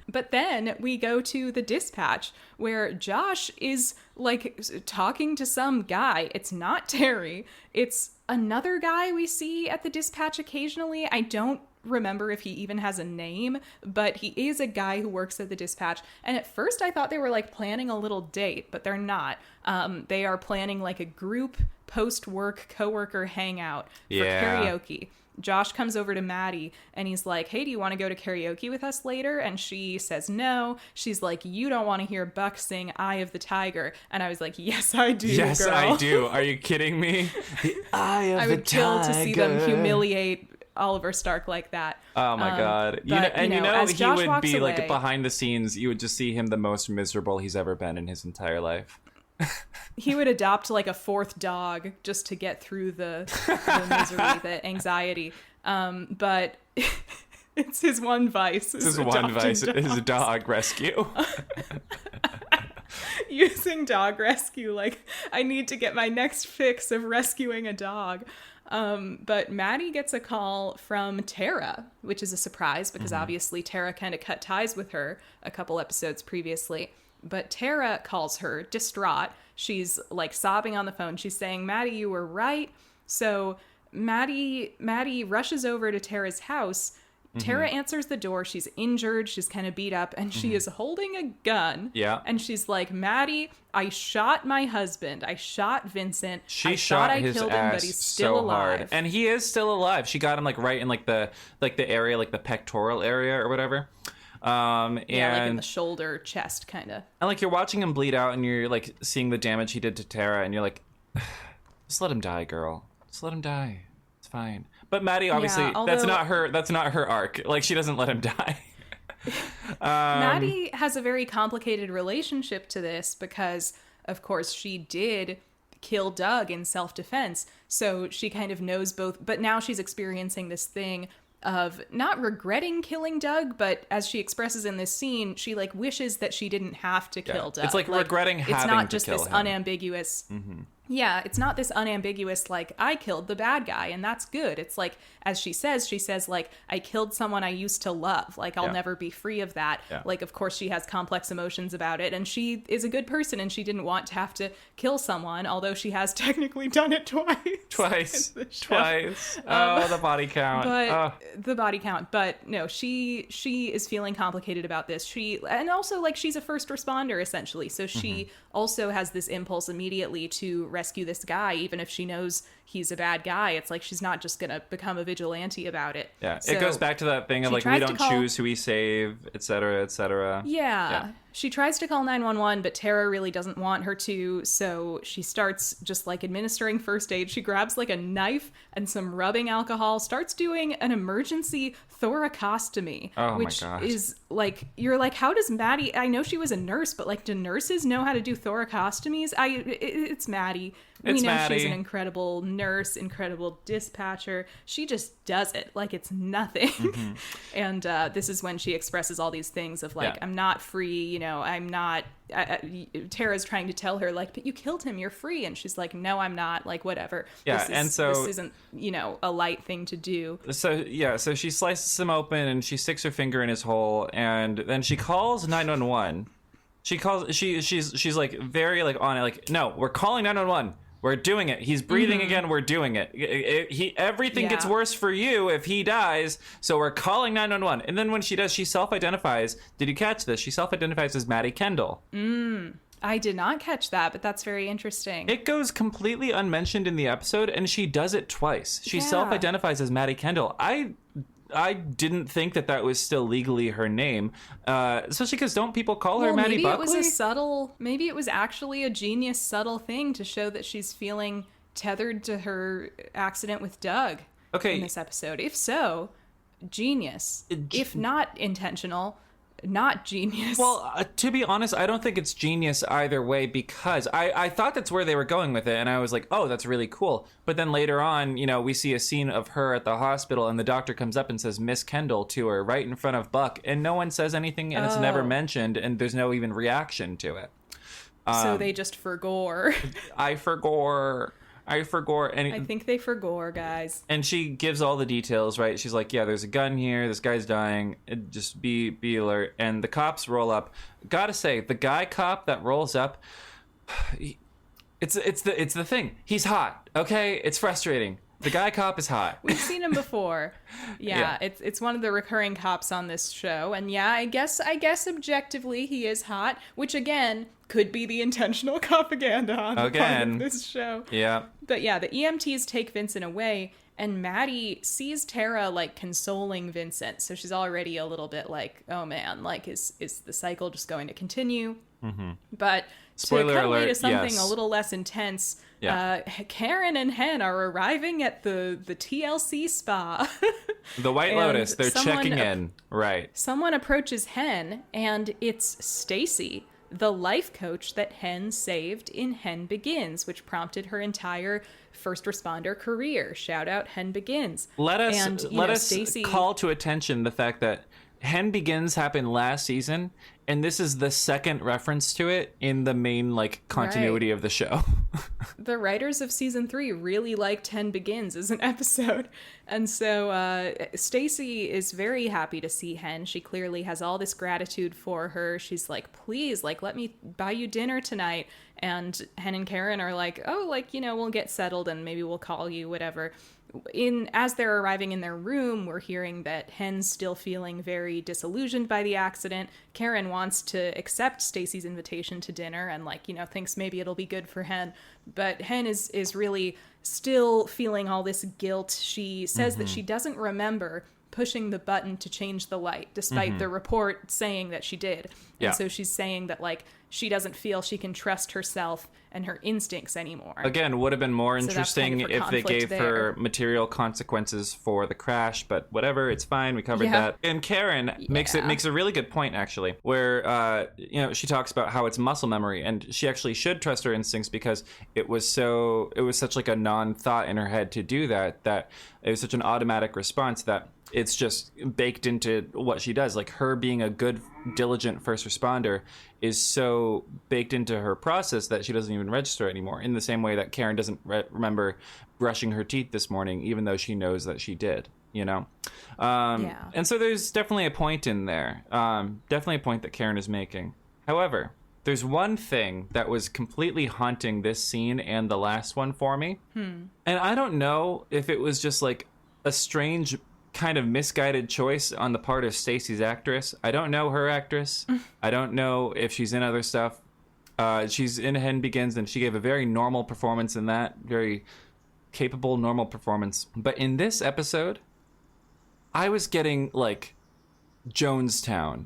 But then we go to the dispatch where Josh is like talking to some guy. It's not Terry. It's another guy we see at the dispatch occasionally. I don't remember if he even has a name, but he is a guy who works at the dispatch. And at first I thought they were like planning a little date, but they're not. They are planning like a group post-work coworker hangout for karaoke. Josh comes over to Maddie and he's like, hey, do you want to go to karaoke with us later? And she says no. She's like, you don't want to hear Buck sing Eye of the Tiger. And I was like, yes, I do, yes, girl. I do. Are you kidding me? The Eye of the Tiger. I would kill to see them humiliate Oliver Stark like that. Oh my God. But, you know he Josh would be away, like behind the scenes, you would just see him the most miserable he's ever been in his entire life. He would adopt like a fourth dog just to get through the misery, the anxiety. But it's his one vice. His dog rescue. Using dog rescue, like, I need to get my next fix of rescuing a dog. But Maddie gets a call from Tara, which is a surprise because obviously Tara kind of cut ties with her a couple episodes previously. But Tara calls her distraught. She's like sobbing on the phone. She's saying, Maddie, you were right. So Maddie rushes over to Tara's house. Tara answers the door. She's injured. She's kind of beat up, and she is holding a gun. Yeah. And she's like, Maddie, I shot my husband. I shot Vincent. I thought his killed him, but he's still alive. Hard. And he is still alive. She got him like right in like the area, like the pectoral area or whatever. And like in the shoulder, chest, kind of. And like you're watching him bleed out, and you're like seeing the damage he did to Tara, and you're like, just let him die, girl. Just let him die. It's fine. But Maddie, obviously, that's not her arc. Like, she doesn't let him die. Maddie has a very complicated relationship to this because, of course, she did kill Doug in self-defense. So she kind of knows both. But now she's experiencing this thing of not regretting killing Doug, but as she expresses in this scene, she like wishes that she didn't have to kill Doug. It's like regretting having to kill him. It's not just this unambiguous. Yeah, it's not this unambiguous, like, I killed the bad guy, and that's good. It's like, as she says, like, I killed someone I used to love. Like, I'll never be free of that. Yeah. Like, of course, she has complex emotions about it, and she is a good person, and she didn't want to have to kill someone, although she has technically done it twice. Twice. Oh, the body count. But the body count. But no, she is feeling complicated about this. And also, like, she's a first responder, essentially. So she also has this impulse immediately to rescue this guy, even if she knows he's a bad guy. It's like she's not just gonna become a vigilante about it. Yeah, So it goes back to that thing of like, we don't choose who we save, etc., etc. Yeah. She tries to call 911, but Tara really doesn't want her to, so she starts just like administering first aid. She grabs like a knife and some rubbing alcohol, starts doing an emergency thoracostomy, which is like, you're like, how does Maddie, I know she was a nurse, but like, do nurses know how to do thoracostomies? It's Maddie. We know Maddie. She's an incredible nurse, incredible dispatcher. She just does it like it's nothing. And this is when she expresses all these things of like, I'm not free, you know, I'm not. Tara's trying to tell her like, but you killed him, you're free. And she's like, no, I'm not, like, whatever. Yeah, this isn't, you know, a light thing to do. So she slices him open and she sticks her finger in his hole, and then she calls 911. She's like very like on it, like, no, we're calling 911. We're doing it. He's breathing again. We're doing it. Everything gets worse for you if he dies. So we're calling 911. And then when she does, she self-identifies. Did you catch this? She self-identifies as Maddie Kendall. I did not catch that, but that's very interesting. It goes completely unmentioned in the episode, and she does it twice. She self-identifies as Maddie Kendall. I didn't think that was still legally her name, especially because don't people call her Maddie Buckley? Maybe it was actually a genius, subtle thing to show that she's feeling tethered to her accident with Doug in this episode. If so, genius. If not intentional, not genius. Well, to be honest, I don't think it's genius either way, because I thought that's where they were going with it, and I was like, oh, that's really cool. But then later on, you know, we see a scene of her at the hospital, and the doctor comes up and says Miss Kendall to her right in front of Buck, and no one says anything, and it's never mentioned, and there's no even reaction to it. So they just forgore. I forgore. And I think they forgore, guys. And she gives all the details, right? She's like, yeah, there's a gun here. This guy's dying. Just be alert. And the cops roll up. Gotta say, the guy cop that rolls up, it's the thing. He's hot. Okay, it's frustrating. The guy cop is hot. We've seen him before. Yeah, it's one of the recurring cops on this show, and yeah, I guess objectively he is hot, which again could be the intentional copaganda on the part of this show. Yeah. But yeah, the EMTs take Vincent away, and Maddie sees Tara like consoling Vincent, so she's already a little bit like, oh man, like is the cycle just going to continue? But spoiler to cut away alert, to something yes. a little less intense. Karen and Hen are arriving at the TLC spa. The White Lotus, they're checking in. Right. Someone approaches Hen, and it's Stacy, the life coach that Hen saved in Hen Begins, which prompted her entire first responder career. Shout out Hen Begins. Let us Stacey, call to attention the fact that Hen Begins happened last season, and this is the second reference to it in the main like continuity of the show. The writers of season 3 really liked Hen Begins as an episode, and so Stacy is very happy to see Hen. She clearly has all this gratitude for her. She's like, please, like, let me buy you dinner tonight. And Hen and Karen are like, oh, like, you know, we'll get settled and maybe we'll call you, whatever. As they're arriving in their room, we're hearing that Hen's still feeling very disillusioned by the accident. Karen wants to accept Stacy's invitation to dinner and, like, you know, thinks maybe it'll be good for Hen. But Hen is really still feeling all this guilt. She says that she doesn't remember pushing the button to change the light, despite the report saying that she did. And so she's saying that, like, she doesn't feel she can trust herself and her instincts anymore. Again, would have been more interesting if they gave her material consequences for the crash, but whatever, it's fine. We covered that. And Karen makes a really good point, actually, where you know, she talks about how it's muscle memory, and she actually should trust her instincts because it was such like a non-thought in her head to do that it was such an automatic response that It's just baked into what she does. Like, her being a good, diligent first responder is so baked into her process that she doesn't even register anymore, in the same way that Karen doesn't remember brushing her teeth this morning, even though she knows that she did, you know? And so there's definitely a point in there. Definitely a point that Karen is making. However, there's one thing that was completely haunting this scene and the last one for me. And I don't know if it was just like a strange kind of misguided choice on the part of Stacey's actress. I don't know her actress. I don't know if she's in other stuff. She's in Hen Begins, and she gave a very normal performance in that. Very capable, normal performance. But in this episode, I was getting like Jonestown.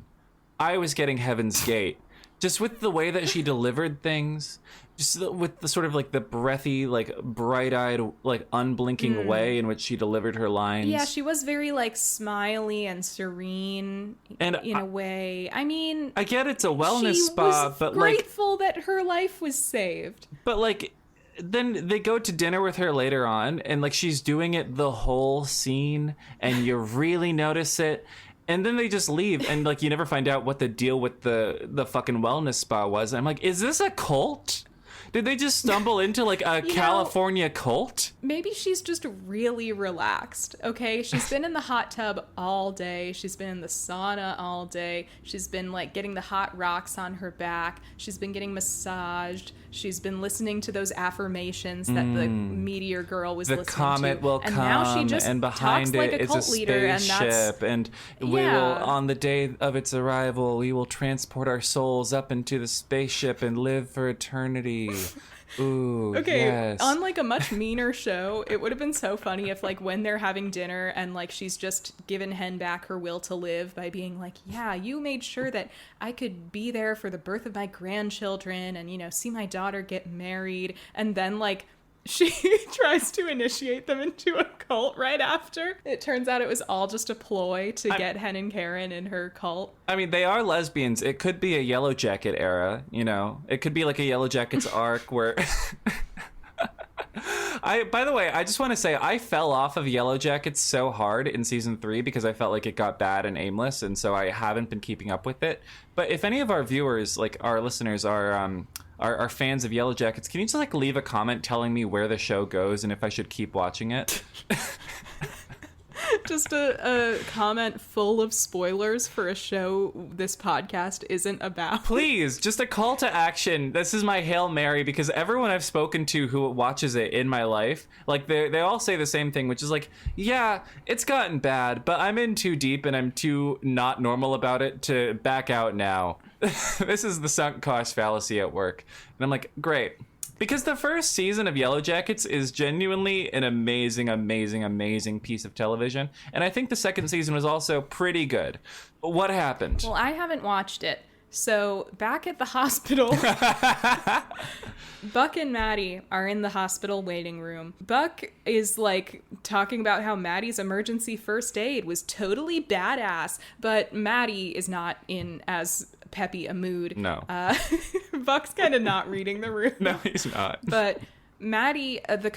I was getting Heaven's Gate. Just with the way that she delivered things, just with the sort of like the breathy, like bright-eyed, like unblinking way in which she delivered her lines. Yeah, she was very like smiley and serene in a way. I mean, I get it's a wellness spa, but grateful that her life was saved. But like, then they go to dinner with her later on, and like she's doing it the whole scene, and you really notice it. And then they just leave, and like you never find out what the deal with the fucking wellness spa was. I'm like, is this a cult? Did they just stumble into like a California cult? Maybe she's just really relaxed, okay? She's been in the hot tub all day. She's been in the sauna all day. She's been like getting the hot rocks on her back. She's been getting massaged. She's been listening to those affirmations that the meteor girl was listening to. The comet will come, now she just and behind talks like it a is cult a leader, spaceship, and we will, on the day of its arrival, we will transport our souls up into the spaceship and live for eternity. Ooh, okay, yes. On like a much meaner show, it would have been so funny if like when they're having dinner and like she's just given Hen back her will to live by being like, yeah, you made sure that I could be there for the birth of my grandchildren and, you know, see my daughter get married. And then like she tries to initiate them into a cult right after. It turns out it was all just a ploy to get Hen and Karen in her cult. I mean, they are lesbians. It could be a Yellow Jacket era, you know. It could be like a Yellow Jackets arc where... By the way, I just want to say I fell off of Yellow Jackets so hard in season 3 because I felt like it got bad and aimless, and so I haven't been keeping up with it. But if any of our viewers, like our listeners, are fans of Yellow Jackets, can you just like leave a comment telling me where the show goes and if I should keep watching it? Just a comment full of spoilers for a show this podcast isn't about. Please, just a call to action. This is my Hail Mary, because everyone I've spoken to who watches it in my life, like they all say the same thing, which is like, yeah, it's gotten bad, but I'm in too deep and I'm too not normal about it to back out now. This is the sunk cost fallacy at work. And I'm like, great. Because the first season of Yellow Jackets is genuinely an amazing, amazing, amazing piece of television. And I think the second season was also pretty good. What happened? Well, I haven't watched it. So back at the hospital, Buck and Maddie are in the hospital waiting room. Buck is like talking about how Maddie's emergency first aid was totally badass, but Maddie is not in as peppy a mood. No. Buck's kind of not reading the room. No, he's not. But Maddie, the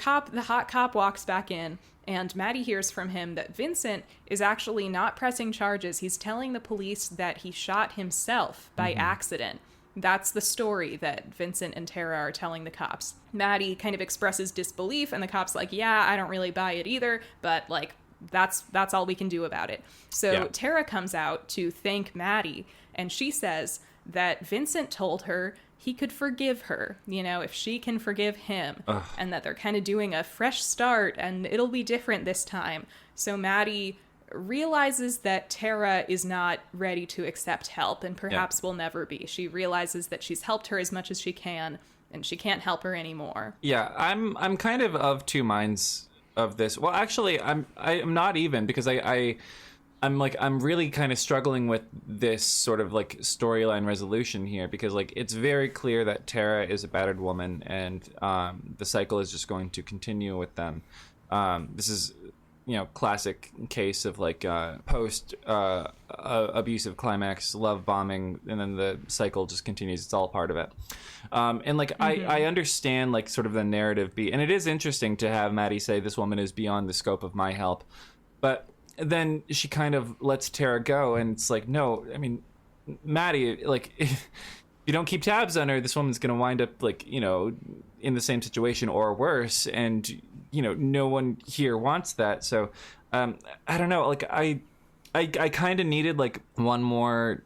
hot cop walks back in, and Maddie hears from him that Vincent is actually not pressing charges. He's telling the police that he shot himself by accident. That's the story that Vincent and Tara are telling the cops. Maddie kind of expresses disbelief, and the cop's like, yeah, I don't really buy it either, but like, that's all we can do about it. So Tara comes out to thank Maddie, and she says that Vincent told her he could forgive her, you know, if she can forgive him. Ugh. And that they're kind of doing a fresh start and it'll be different this time. So Maddie realizes that Tara is not ready to accept help and perhaps will never be. She realizes that she's helped her as much as she can and she can't help her anymore. Yeah, I'm kind of two minds of this. Well, actually, I'm not even, because I'm really kind of struggling with this sort of like storyline resolution here, because like it's very clear that Tara is a battered woman and the cycle is just going to continue with them. This is, you know, classic case of like post abusive climax, love bombing, and then the cycle just continues. It's all part of it. And like I understand like sort of the narrative beat, and it is interesting to have Maddie say this woman is beyond the scope of my help, but then she kind of lets Tara go, and it's like, no, I mean, Maddie, like, if you don't keep tabs on her, this woman's gonna wind up, like, you know, in the same situation or worse, and, you know, no one here wants that. So I don't know, like, I kind of needed like one more,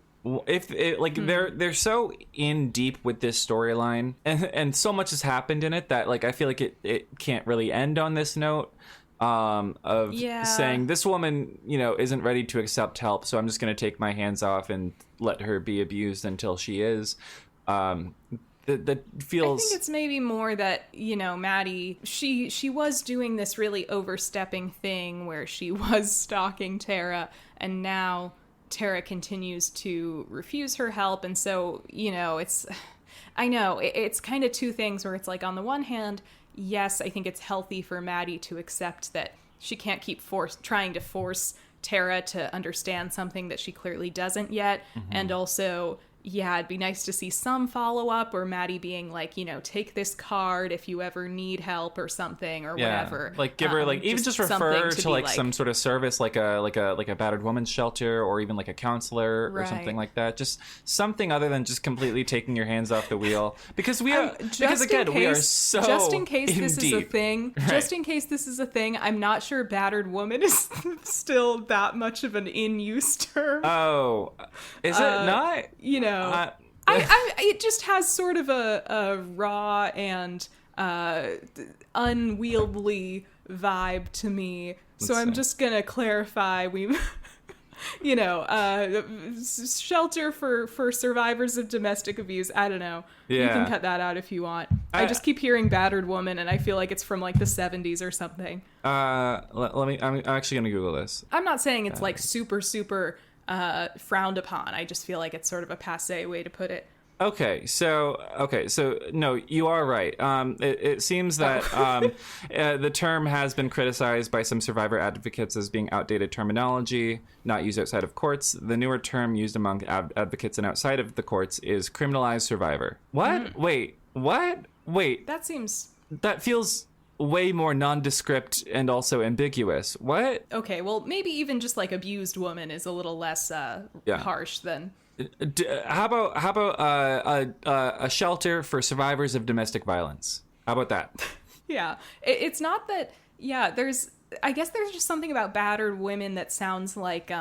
if it, like they're so in deep with this storyline, and so much has happened in it that, like, I feel like it can't really end on this note of saying this woman, you know, isn't ready to accept help, so I'm just going to take my hands off and let her be abused until she is. That feels... I think it's maybe more that, you know, Maddie, she was doing this really overstepping thing where she was stalking Tara, and now Tara continues to refuse her help, and so, you know, it's kind of two things where it's like, on the one hand, yes, I think it's healthy for Maddie to accept that she can't keep trying to force Tara to understand something that she clearly doesn't yet, and also, yeah, it'd be nice to see some follow-up, or Maddie being like, you know, take this card if you ever need help or something, or whatever. Like, give her, like, even just refer to like some sort of service, like a battered woman's shelter, or even like a counselor or something like that. Just something other than just completely taking your hands off the wheel. Because we are, because again, we are so just in case this deep. is a thing. Right. Just in case this is a thing, I'm not sure battered woman is still that much of an in-use term. Oh, is it not? You know. It just has sort of a raw and unwieldy vibe to me. So I'm just gonna clarify. You know, shelter for survivors of domestic abuse. I don't know. Yeah. You can cut that out if you want. I just keep hearing battered woman, and I feel like it's from like the 70s or something. Let me. I'm actually gonna Google this. I'm not saying it's like super frowned upon. I just feel like it's sort of a passé way to put it. Okay, so no, you are right. It seems that the term has been criticized by some survivor advocates as being outdated terminology, not used outside of courts. The newer term used among advocates and outside of the courts is criminalized survivor. What? Wait, what? Wait. That feels way more nondescript and also ambiguous. What? Okay, well, maybe even just like abused woman is a little less harsh than... How about a shelter for survivors of domestic violence? How about that? Yeah, it's not that. Yeah, I guess there's just something about battered women that sounds like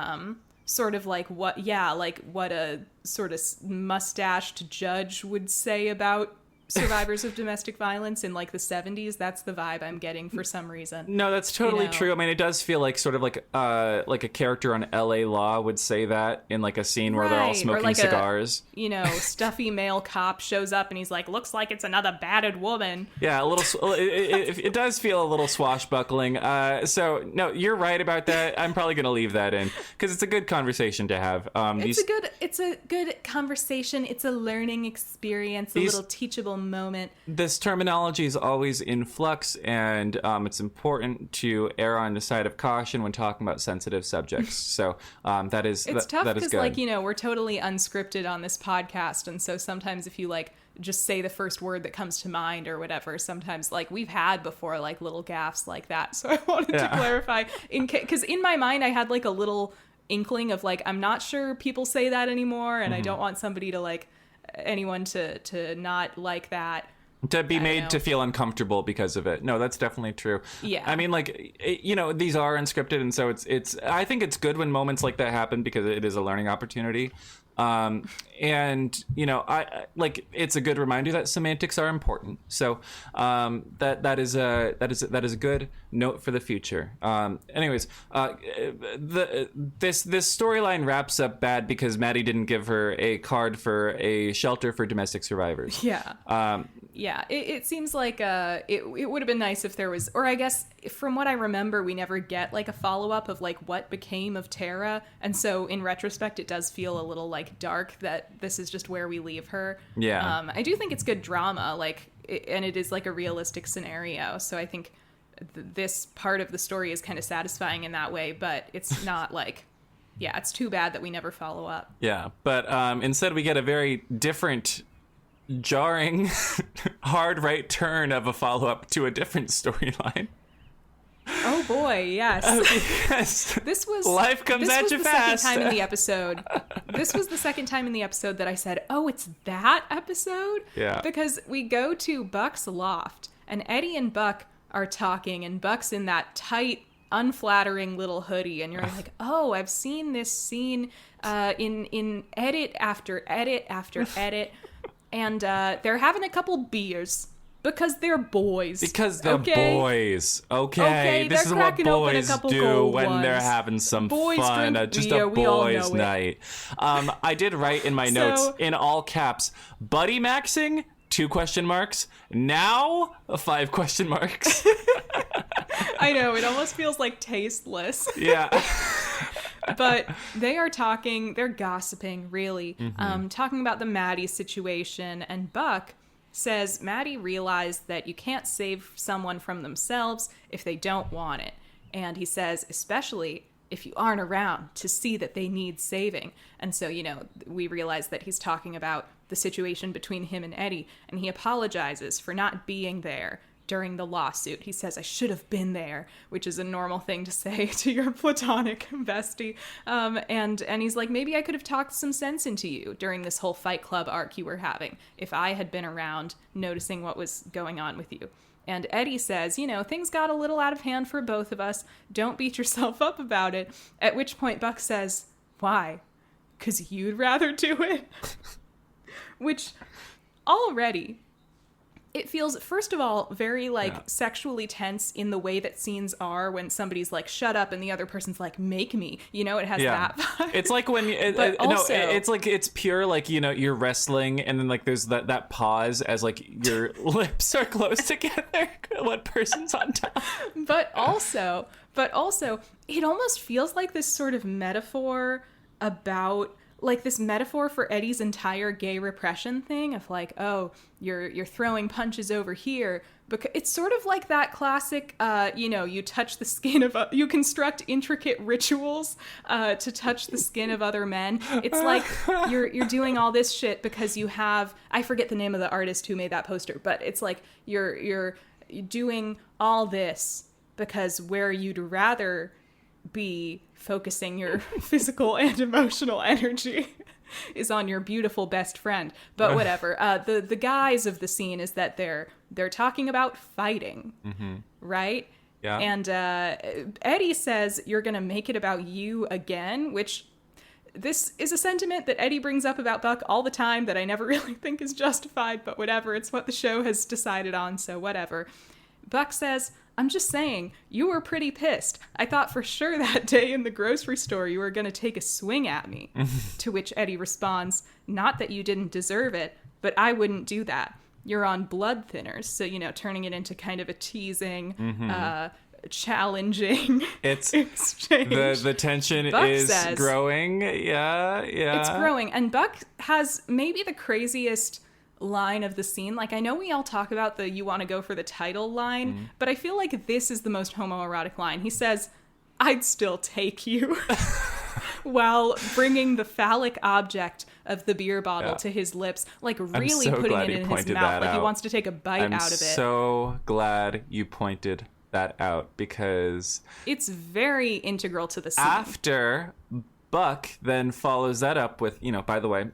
sort of like what a sort of mustached judge would say about survivors of domestic violence in like the 70s. That's the vibe I'm getting for some reason. No, that's totally true. I mean, it does feel like sort of like a character on LA Law would say that in like a scene where they're all smoking like cigars. Stuffy male cop shows up and he's like, looks like it's another battered woman. Yeah, a little. It does feel a little swashbuckling. So no, you're right about that. I'm probably going to leave that in because it's a good conversation to have. It's a good conversation. It's a learning experience. A little teachable moment. This terminology is always in flux, and it's important to err on the side of caution when talking about sensitive subjects. So that is tough because we're totally unscripted on this podcast, and so sometimes if you like just say the first word that comes to mind or whatever, sometimes like we've had before like little gaffes like that. So I wanted to clarify because in my mind I had like a little inkling of like I'm not sure people say that anymore, and I don't want somebody to like anyone to not like that, to be made to feel uncomfortable because of it. No, that's definitely true. Yeah, I mean, like, these are unscripted, and so it's I think it's good when moments like that happen because it is a learning opportunity. And I like it's a good reminder that semantics are important. So that is a good note for the future. Anyways, this storyline wraps up bad because Maddie didn't give her a card for a shelter for domestic survivors. Yeah. Yeah, it seems like it would have been nice if there was, or I guess from what I remember, we never get like a follow-up of like what became of Tara, and so in retrospect, it does feel a little like dark that this is just where we leave her. Yeah. I do think it's good drama, and it is like a realistic scenario, so I think this part of the story is kind of satisfying in that way, but it's not like, yeah, it's too bad that we never follow up. Yeah, but instead we get a very different, jarring, hard right turn of a follow-up to a different storyline. Oh boy, yes. Yes. This was Life comes at you fast. Second time in the episode. This was the second time in the episode that I said, "Oh, it's that episode." Yeah. Because we go to Buck's loft, and Eddie and Buck are talking, and Buck's in that tight, unflattering little hoodie, and you're like, "Oh, I've seen this scene in edit after edit after edit," and they're having a couple beers. Because they're boys. Because they're boys. Okay. This is what boys do when they're having some fun. Just a boys' night. I did write in my notes, in all caps, Buddie maxing, 2 question marks. Now, 5 question marks. I know. It almost feels like tasteless. Yeah. But they are talking. They're gossiping, really. Talking about the Maddie situation. And Buck says Maddie realized that you can't save someone from themselves if they don't want it. And he says, especially if you aren't around to see that they need saving. And so, we realize that he's talking about the situation between him and Eddie, and he apologizes for not being there during the lawsuit. He says, I should have been there, which is a normal thing to say to your platonic bestie. And he's like, maybe I could have talked some sense into you during this whole Fight Club arc you were having if I had been around noticing what was going on with you. And Eddie says, things got a little out of hand for both of us. Don't beat yourself up about it. At which point Buck says, why? 'Cause you'd rather do it? Which already... It feels, first of all, very, sexually tense in the way that scenes are when somebody's like, shut up, and the other person's like, make me. It has that vibe. It's like when, it's like, it's pure, you're wrestling, and then, there's that pause as, your lips are close together. What person's on top? But also, it almost feels like this sort of metaphor about... this metaphor for Eddie's entire gay repression thing of you're throwing punches over here, because it's sort of like that classic, you touch the skin of, you construct intricate rituals to touch the skin of other men. It's like you're doing all this shit because you have, I forget the name of the artist who made that poster, but it's like you're doing all this because where you'd rather be focusing your physical and emotional energy is on your beautiful best friend. But whatever. The guise of the scene is that they're talking about fighting, right? Yeah. And Eddie says, you're going to make it about you again, which this is a sentiment that Eddie brings up about Buck all the time that I never really think is justified, but whatever. It's what the show has decided on, so whatever. Buck says, I'm just saying, you were pretty pissed. I thought for sure that day in the grocery store you were going to take a swing at me. To which Eddie responds, not that you didn't deserve it, but I wouldn't do that. You're on blood thinners. So, turning it into kind of a teasing, challenging exchange. The tension Buck is growing. Yeah. It's growing. And Buck has maybe the craziest line of the scene. I know we all talk about the you want to go for the title line, but I feel like this is the most homoerotic line. He says, I'd still take you, while bringing the phallic object of the beer bottle to his lips, really putting it in his mouth, he wants to take a bite out of it. I'm so glad you pointed that out, because it's very integral to the scene. After Buck then follows that up with, by the way,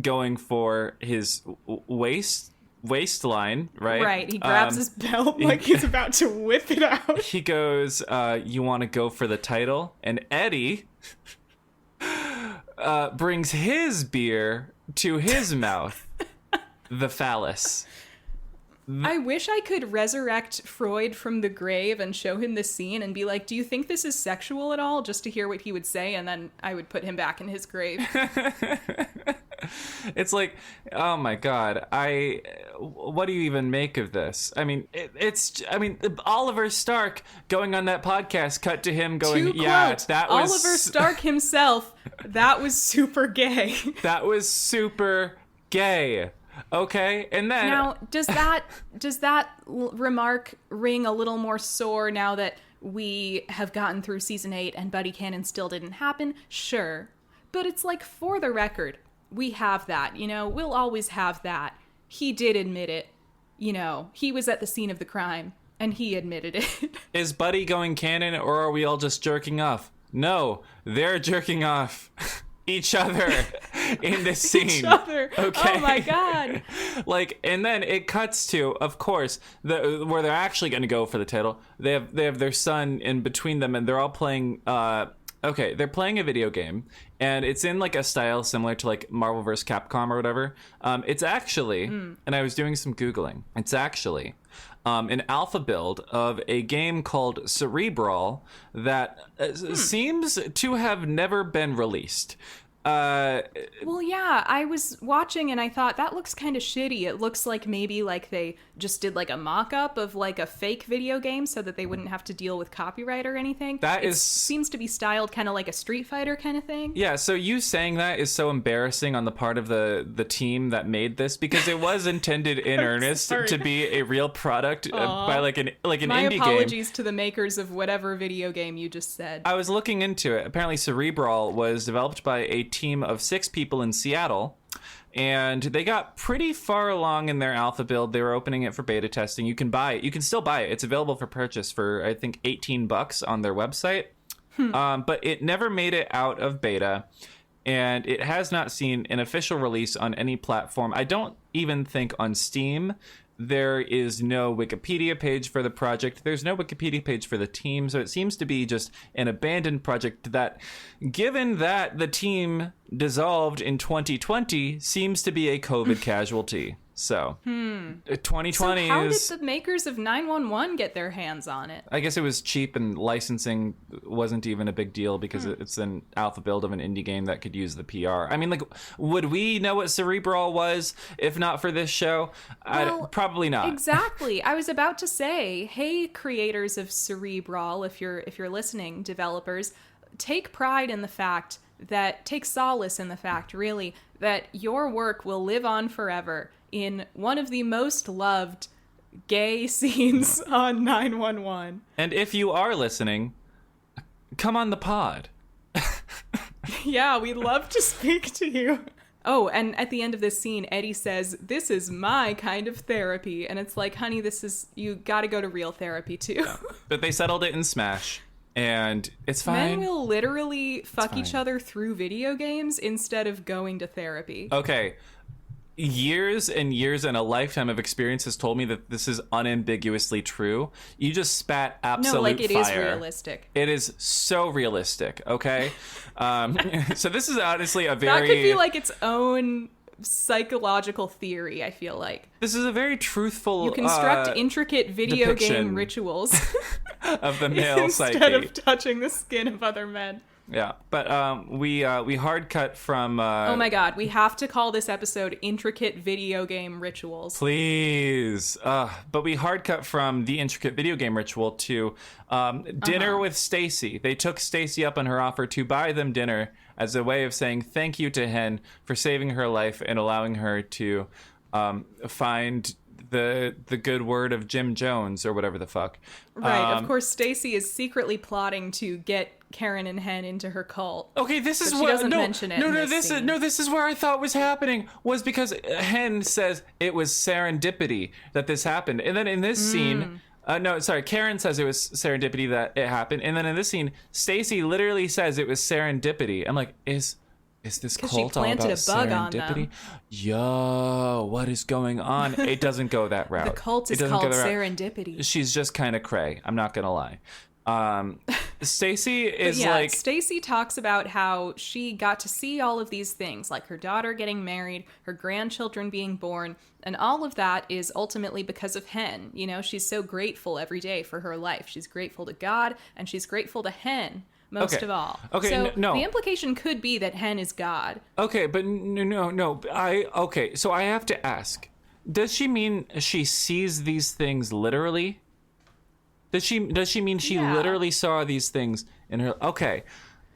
going for his waistline, right? Right. He grabs his belt like he's about to whip it out. He goes, you want to go for the title? And Eddie brings his beer to his mouth, the phallus. I wish I could resurrect Freud from the grave and show him this scene and be like, do you think this is sexual at all? Just to hear what he would say, and then I would put him back in his grave. It's like, oh my God, what do you even make of this? I mean, Oliver Stark going on that podcast, cut to him going, that was... Oliver Stark himself, that was super gay. That was super gay. Okay, and then... Now, does that remark ring a little more sore now that we have gotten through season 8 and Buddy Cannon still didn't happen? Sure. But it's for the record, we have that, we'll always have that. He did admit it. He was at the scene of the crime. And he admitted it. Is Buddie going canon, or are we all just jerking off? No, they're jerking off each other in this scene. Each other. Okay. Oh my god. Like, and then it cuts to, of course, where they're actually going to go for the title. They have their son in between them, and they're all playing. They're playing a video game, and it's in like a style similar to like Marvel vs. Capcom or whatever. It's actually, and I was doing some Googling. It's actually an alpha build of a game called Cerebral that seems to have never been released. Well, yeah, I was watching and I thought that looks kind of shitty. It looks like maybe like they just did like a mock-up of like a fake video game so that they wouldn't have to deal with copyright or anything. Seems to be styled kind of like a Street Fighter kind of thing. Yeah, so you saying that is so embarrassing on the part of the team that made this, because it was intended in earnest to be a real product by like an indie game. My apologies to the makers of whatever video game you just said. I was looking into it. Apparently Cerebral was developed by a team of 6 people in Seattle, and they got pretty far along in their alpha build. They were opening it for beta testing. You can buy it. You can still buy it. It's available for purchase for, I think, $18 on their website. But it never made it out of beta, and it has not seen an official release on any platform. I don't even think on Steam. There is no Wikipedia page for the project. There's no Wikipedia page for the team. So it seems to be just an abandoned project that, given that the team dissolved in 2020, seems to be a COVID casualty. So 2020 So how is... did the makers of 911 get their hands on it? I guess it was cheap, and licensing wasn't even a big deal because it's an alpha build of an indie game that could use the PR. I mean, like, would we know what Cerebral was if not for this show? Well, probably not. Exactly. I was about to say, hey, creators of Cerebral, if you're listening, developers, take pride in the fact that, take solace in the fact, really, that your work will live on forever in one of the most loved gay scenes on 911. And if you are listening, come on the pod. Yeah, we'd love to speak to you. Oh, and at the end of this scene, Eddie says, "This is my kind of therapy." And it's like, honey, you gotta go to real therapy too. Yeah. But they settled it in Smash, and it's fine. Men will literally fuck each other through video games instead of going to therapy. Okay. Years and years and a lifetime of experience has told me that this is unambiguously true. You just spat absolute fire. No, like, it is realistic. It is so realistic, okay? So this is honestly a very... That could be like its own psychological theory, I feel like. This is a very truthful... You construct intricate video depiction game rituals of the male psyche. instead of touching the skin of other men. Yeah, but we hard cut from... oh my god, we have to call this episode Intricate Video Game Rituals. Please. But we hard cut from the intricate video game ritual to dinner with Stacy. They took Stacy up on her offer to buy them dinner as a way of saying thank you to Hen for saving her life and allowing her to find the good word of Jim Jones or whatever the fuck. Right, of course Stacy is secretly plotting to get Karen and Hen into her cult. Okay, this is what... She doesn't mention it this is where I thought was happening, was because Hen says it was serendipity that this happened. And then in this scene... Karen says it was serendipity that it happened. And then in this scene, Stacy literally says it was serendipity. I'm like, is this cult all about serendipity? Yo, what is going on? It doesn't go that route. The cult is called serendipity. She's just kind of cray. I'm not gonna lie. Stacy is like... Stacy talks about how she got to see all of these things, like her daughter getting married, her grandchildren being born, and all of that is ultimately because of Hen. You know, she's so grateful every day for her life. She's grateful to God, and she's grateful to Hen most of all. Okay, so no. The implication could be that Hen is God. Okay, but no. So I have to ask, does she mean she sees these things literally? Does she mean she literally saw these things in her... Okay,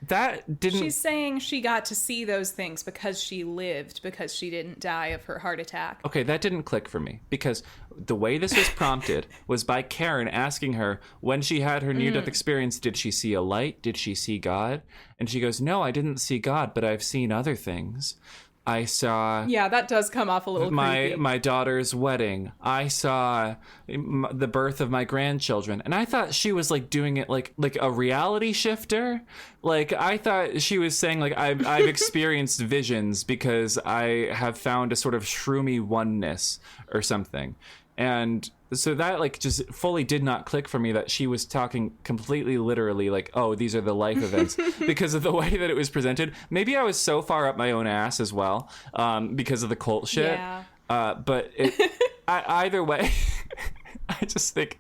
that didn't... She's saying she got to see those things because she lived, because she didn't die of her heart attack. Okay, that didn't click for me, because the way this was prompted was by Karen asking her, when she had her near-death experience, did she see a light? Did she see God? And she goes, no, I didn't see God, but I've seen other things. I saw Yeah, that does come off a little creepy. my daughter's wedding. I saw the birth of my grandchildren, and I thought she was like doing it like a reality shifter. Like I thought she was saying like I've experienced visions because I have found a sort of shroomy oneness or something, and so that like just fully did not click for me that she was talking completely literally like, oh, these are the life events because of the way that it was presented. Maybe I was so far up my own ass as well because of the cult shit. Yeah. But either way, I just think...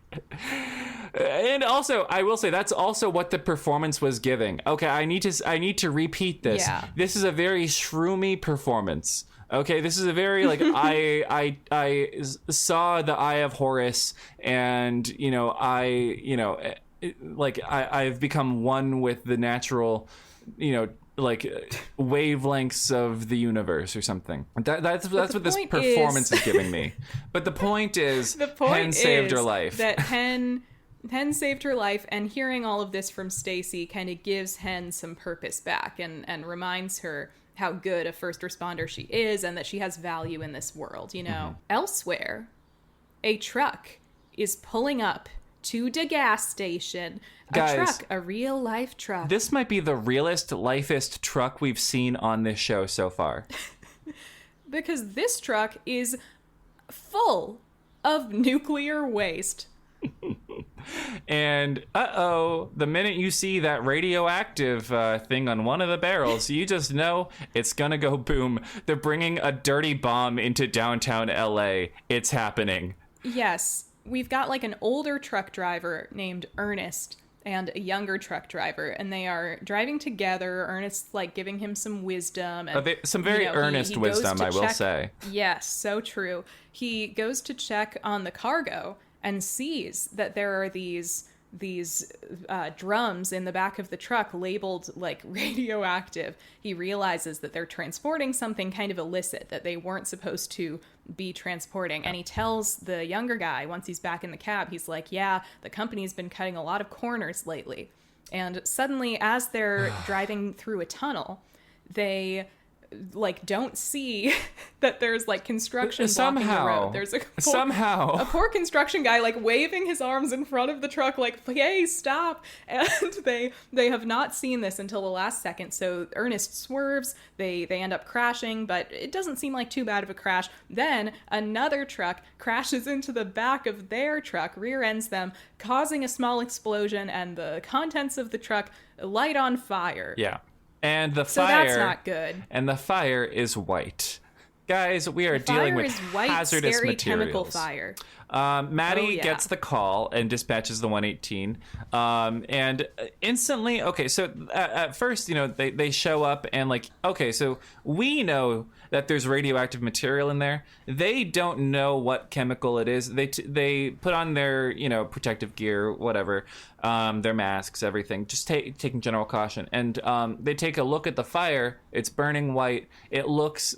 And also, I will say that's also what the performance was giving. Okay, I need to repeat this. Yeah. This is a very shroomy performance. Okay, this is a very like I saw the Eye of Horus, and I've become one with the natural, like wavelengths of the universe or something. That's what this performance is giving me. But the point is, Hen saved her life. That Hen saved her life, and hearing all of this from Stacy kind of gives Hen some purpose back and reminds her how good a first responder she is and that she has value in this world, Elsewhere, a truck is pulling up to the gas station. Guys, a real life truck. This might be the realest, lifest truck we've seen on this show so far. Because this truck is full of nuclear waste. And the minute you see that radioactive thing on one of the barrels, you just know it's gonna go boom. They're bringing a dirty bomb into downtown LA. It's happening. Yes, we've got like an older truck driver named Ernest and a younger truck driver, and they are driving together. Ernest's like giving him some wisdom, and some very earnest wisdom, I will say. Yes, so true. He goes to check on the cargo and sees that there are these drums in the back of the truck labeled like radioactive. He realizes that they're transporting something kind of illicit that they weren't supposed to be transporting. And he tells the younger guy, once he's back in the cab, he's like, yeah, the company's been cutting a lot of corners lately. And suddenly, as they're driving through a tunnel, they like don't see that there's like construction blocking the road. There's a poor construction guy like waving his arms in front of the truck like, hey, stop. And they have not seen this until the last second. So Ernest swerves, they end up crashing, but it doesn't seem like too bad of a crash. Then another truck crashes into the back of their truck, rear ends them, causing a small explosion, and the contents of the truck light on fire. Yeah. And the fire... So that's not good. And the fire is white. Guys, we are dealing with white, hazardous scary materials. Chemical fire. Maddie gets the call and dispatches the 118. And instantly, okay, so at first, they show up and like, okay, so we know that there's radioactive material in there. They don't know what chemical it is. They put on their, protective gear, whatever, their masks, everything, just taking general caution. And they take a look at the fire. It's burning white. It looks,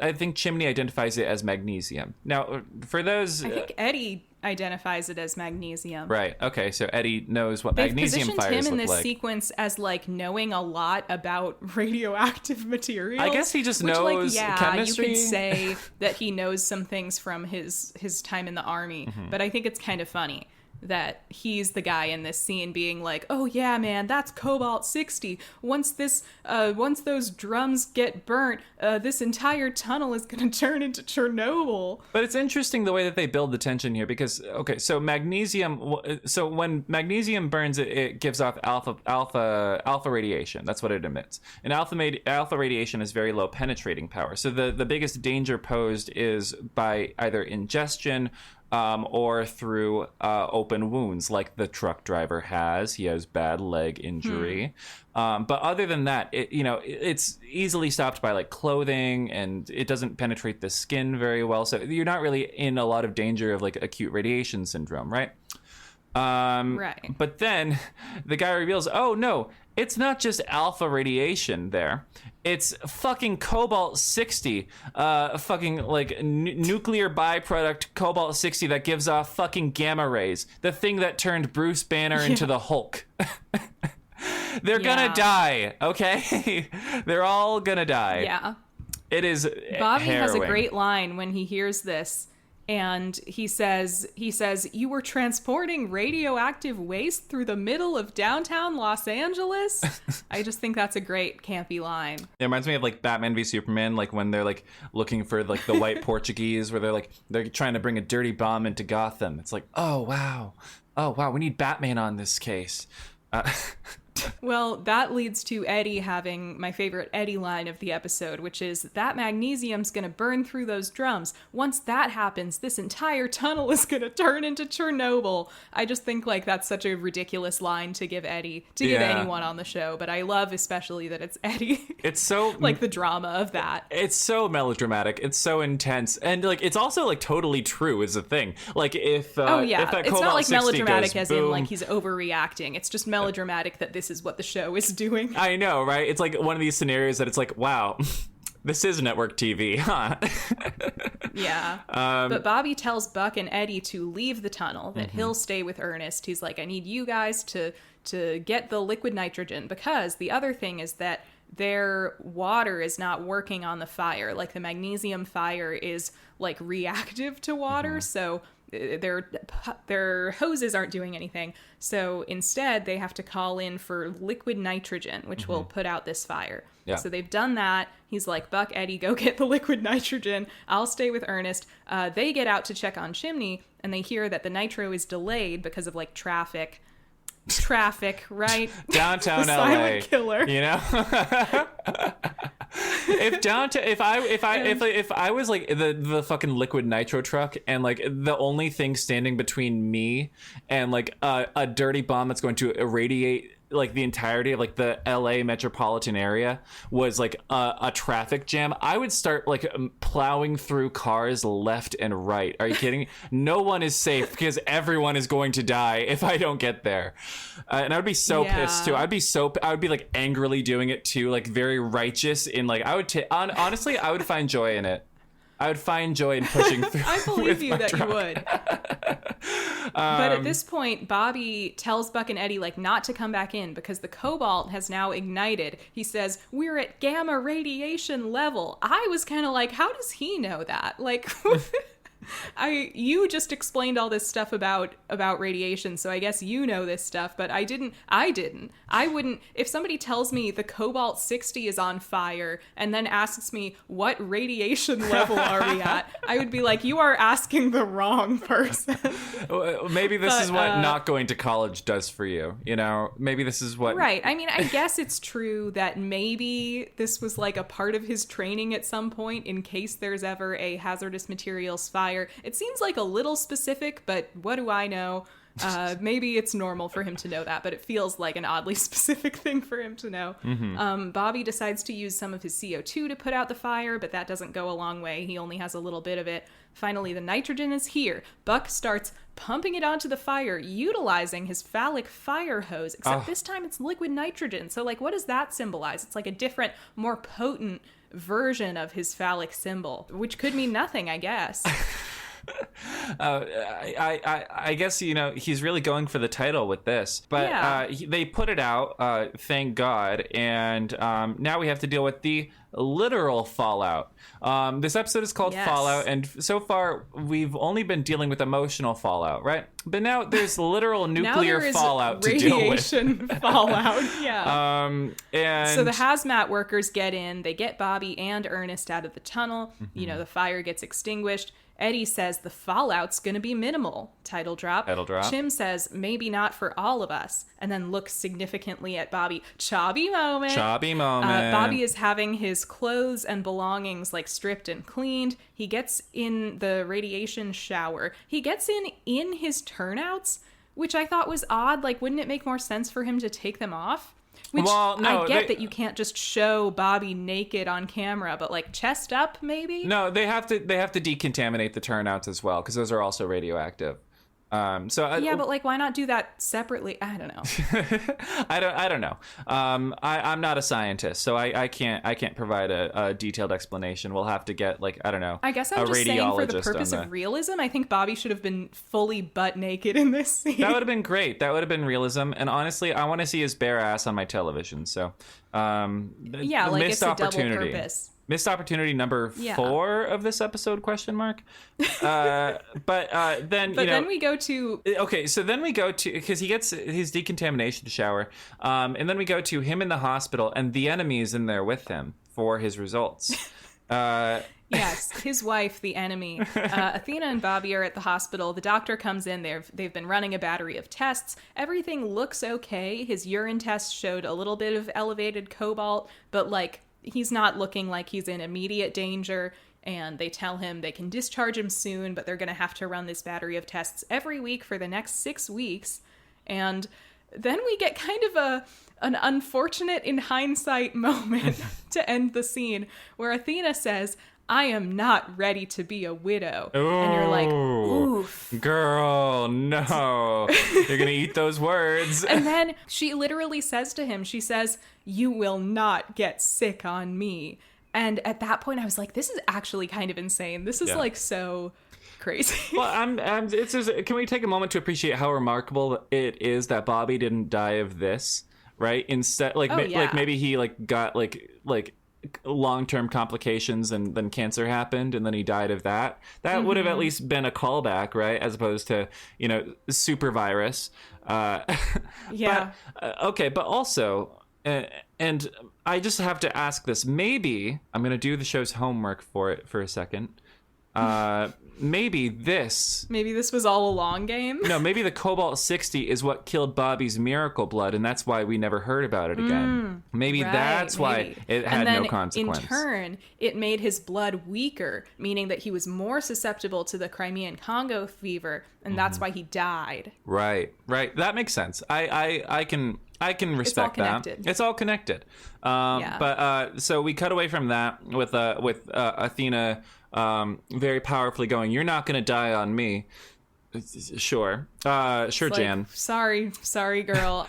I think Chimney identifies it as magnesium. Now, for those... I think Eddie identifies it as magnesium. Right. Okay. So Eddie knows what magnesium fires look like. They've positioned him in this sequence as like knowing a lot about radioactive materials. I guess he just knows chemistry. You could say that he knows some things from his time in the army, but I think it's kind of funny that he's the guy in this scene being like, oh yeah, man, that's cobalt-60. Once those drums get burnt, this entire tunnel is going to turn into Chernobyl. But it's interesting the way that they build the tension here because, okay, so when magnesium burns, it gives off alpha radiation. That's what it emits. And alpha radiation is very low penetrating power. So the biggest danger posed is by either ingestion or through open wounds like the truck driver has. He has bad leg injury. But other than that, it's easily stopped by like clothing, and it doesn't penetrate the skin very well. So you're not really in a lot of danger of like acute radiation syndrome, right? Right. But then the guy reveals, oh no, it's not just alpha radiation there. It's fucking cobalt-60, fucking like nuclear byproduct cobalt-60 that gives off fucking gamma rays. The thing that turned Bruce Banner into the Hulk. They're gonna die, okay? They're all gonna die. Yeah. It is Bobby has a harrowing. great line when he hears this. And he says, you were transporting radioactive waste through the middle of downtown Los Angeles? I just think that's a great campy line. It reminds me of like Batman v Superman, like when they're like looking for like the white Portuguese, where they're trying to bring a dirty bomb into Gotham. It's like, oh wow, we need Batman on this case. Well, that leads to Eddie having my favorite Eddie line of the episode, which is, that magnesium's gonna burn through those drums. Once that happens, this entire tunnel is gonna turn into Chernobyl. I just think like that's such a ridiculous line to give Eddie, give anyone on the show, but I love especially that it's Eddie. It's so like the drama of that. It's so melodramatic. It's so intense, and like it's also like totally true is the thing. Like if if that it's not like 60 melodramatic goes, as boom. in like he's overreacting. It's just melodramatic that this is what the show is doing. I know, right? It's like one of these scenarios that it's like, wow, this is network TV, huh? Yeah. But Bobby tells Buck and Eddie to leave the tunnel, that he'll stay with Ernest. He's like, I need you guys to get the liquid nitrogen, because the other thing is that their water is not working on the fire. Like the magnesium fire is like reactive to water, so their hoses aren't doing anything. So instead they have to call in for liquid nitrogen, which will put out this fire. Yeah. So they've done that. He's like, Buck, Eddie, go get the liquid nitrogen. I'll stay with Ernest. They get out to check on Chimney, and they hear that the nitro is delayed because of like traffic, right? Downtown the LA, silent killer. You know. If I was like the fucking liquid nitro truck, and like the only thing standing between me and like a dirty bomb that's going to irradiate like the entirety of like the LA metropolitan area was like a traffic jam, I would start like plowing through cars left and right. Are you kidding? No one is safe because everyone is going to die if I don't get there. And I would be so pissed too. I would be like angrily doing it too, like very righteous in like, honestly, I would find joy in it. I would find joy in pushing through. I believe you that truck. you would. But at this point, Bobby tells Buck and Eddie like not to come back in because the cobalt has now ignited. He says, we're at gamma radiation level. I was kind of like, how does he know that? Like, you just explained all this stuff about radiation, so I guess you know this stuff, but I didn't. I wouldn't. If somebody tells me the cobalt 60 is on fire and then asks me what radiation level are we at, I would be like, you are asking the wrong person. Maybe this is what not going to college does for you. You know, maybe this is what. Right. I mean, I guess it's true that maybe this was like a part of his training at some point in case there's ever a hazardous materials fire. It seems like a little specific, but what do I know? Maybe it's normal for him to know that, but it feels like an oddly specific thing for him to know. Bobby decides to use some of his CO2 to put out the fire, but that doesn't go a long way. He only has a little bit of it. Finally, the nitrogen is here. Buck starts pumping it onto the fire, utilizing his phallic fire hose, except this time it's liquid nitrogen. So, like, what does that symbolize? It's like a different, more potent version of his phallic symbol, which could mean nothing, I guess. I guess, you know, he's really going for the title with this, but they put it out, thank God, and now we have to deal with the literal fallout. This episode is called Fallout, and so far we've only been dealing with emotional fallout, right? But now there's literal nuclear fallout to deal with. Radiation fallout, yeah. And so the hazmat workers get in, they get Bobby and Ernest out of the tunnel, you know, the fire gets extinguished. Eddie says the fallout's gonna be minimal. Title drop. Chim says maybe not for all of us, and then looks significantly at Bobby. Chobby moment. Bobby is having his clothes and belongings like stripped and cleaned. He gets in the radiation shower. He gets in his turnouts, which I thought was odd. Like, wouldn't it make more sense for him to take them off? Which, well, no, I get that you can't just show Bobby naked on camera, but like chest up, maybe? No, they have to decontaminate the turnouts as well, because those are also radioactive. But like, why not do that separately? I don't know. I don't know. I'm not a scientist, so I can't provide a detailed explanation. We'll have to get, like, I don't know. I guess I'm just saying, for the purpose of realism, I think Bobby should have been fully butt naked in this scene. That would have been great. That would have been realism. And honestly, I want to see his bare ass on my television. So, like, missed it's a opportunity. double purpose. Missed opportunity number 4 of this episode, question mark. But then, then we go to... Okay, so then we go to... Because he gets his decontamination shower. And then we go to him in the hospital, and the enemy is in there with him for his results. Yes, his wife, the enemy. Athena and Bobby are at the hospital. The doctor comes in. They've been running a battery of tests. Everything looks okay. His urine test showed a little bit of elevated cobalt, but, like, he's not looking like he's in immediate danger. And they tell him they can discharge him soon, but they're going to have to run this battery of tests every week for the next 6 weeks. And then we get kind of an unfortunate, in hindsight, moment to end the scene where Athena says, I am not ready to be a widow. Ooh, and you're like, oof. Girl, no. You're going to eat those words. And then she literally says to him, she says, you will not get sick on me. And at that point, I was like, this is actually kind of insane. This is like so crazy. Well, it's just, can we take a moment to appreciate how remarkable it is that Bobby didn't die of this, right? Instead, like, like maybe he like got like long-term complications and then cancer happened and then he died of that. That would have at least been a callback, right? As opposed to, super virus. Yeah. But, okay, but also, and I just have to ask this. Maybe, I'm going to do the show's homework for it for a second. Maybe this was all a long game. No, maybe the Cobalt 60 is what killed Bobby's miracle blood, and that's why we never heard about it again. Maybe that's why it had no consequence. In turn, it made his blood weaker, meaning that he was more susceptible to the Crimean Congo fever, and that's why he died. Right. That makes sense. I can respect that. It's all connected. But so we cut away from that with Athena very powerfully going, you're not going to die on me. Sure, Jan. Sorry, girl.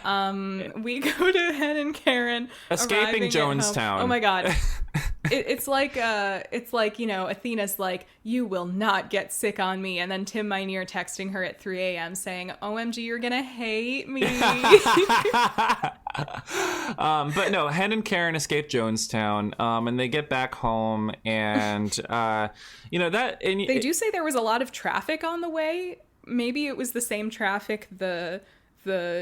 We go to Hen and Karen escaping Jonestown. Oh my god. It's like Athena's like, you will not get sick on me, and then Tim Minear texting her at 3 a.m. saying, OMG, you're gonna hate me. But no, Hen and Karen escape Jonestown, and they get back home, and they do say there was a lot of traffic on the way. Maybe it was the same traffic the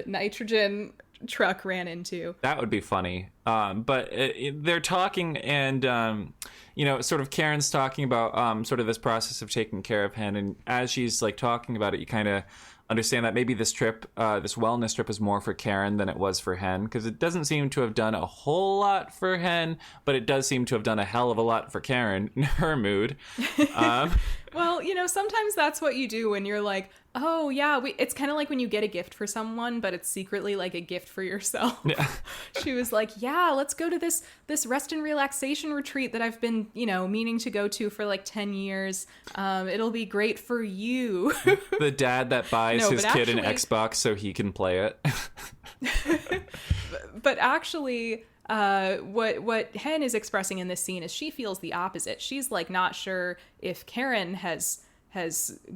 nitrogen truck ran into. That would be funny. But they're talking, and sort of Karen's talking about sort of this process of taking care of Hen, and as she's like talking about it, you kind of understand that maybe this trip, this wellness trip, is more for Karen than it was for Hen, because it doesn't seem to have done a whole lot for Hen, but it does seem to have done a hell of a lot for Karen in her mood. Well, sometimes that's what you do when you're like, oh yeah, it's kind of like when you get a gift for someone, but it's secretly like a gift for yourself. Yeah. She was like, yeah, let's go to this rest and relaxation retreat that I've been, meaning to go to for like 10 years. It'll be great for you. The dad that buys his kid an Xbox so he can play it. But actually, what Hen is expressing in this scene is she feels the opposite. She's like not sure if Karen has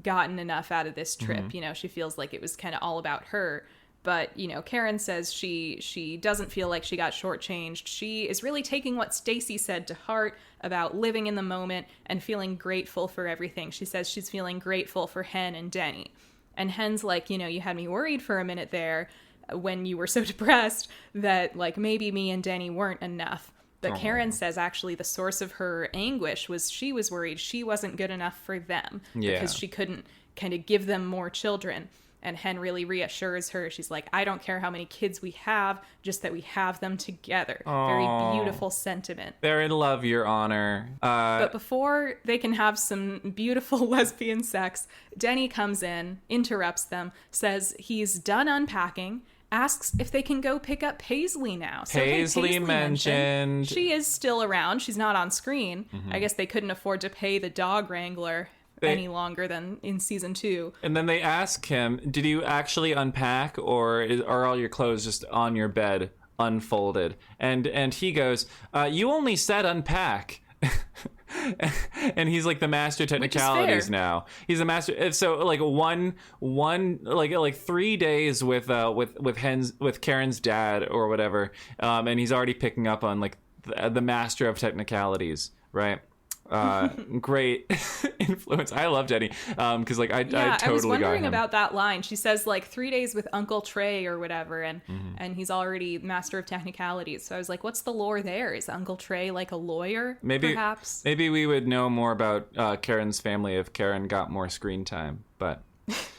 gotten enough out of this trip. She feels like it was kind of all about her. But, Karen says she doesn't feel like she got shortchanged. She is really taking what Stacy said to heart about living in the moment and feeling grateful for everything. She says she's feeling grateful for Hen and Denny. And Hen's like, you had me worried for a minute there when you were so depressed that, like, maybe me and Denny weren't enough. But Karen says actually the source of her anguish was she was worried she wasn't good enough for them because she couldn't kind of give them more children. And Hen really reassures her. She's like, I don't care how many kids we have, just that we have them together. Very beautiful sentiment. Very love, Your Honor. But before they can have some beautiful lesbian sex, Denny comes in, interrupts them, says he's done unpacking, asks if they can go pick up Paisley now. So Paisley mentioned. She is still around. She's not on screen. I guess they couldn't afford to pay the dog wrangler any longer than in season 2. And then they ask him, did you actually unpack, or are all your clothes just on your bed unfolded? And he goes, you only said unpack. And he's like the master of technicalities now. He's a master. So like one like 3 days with Karen's dad or whatever, and he's already picking up on like the master of technicalities. right? Great influence. I love Jenny because like I totally I was wondering got him. about that line. She says like 3 days with Uncle Trey or whatever, and he's already master of technicalities. So I was like, what's the lore there? Is Uncle Trey like a lawyer? Perhaps maybe we would know more about Karen's family if Karen got more screen time, but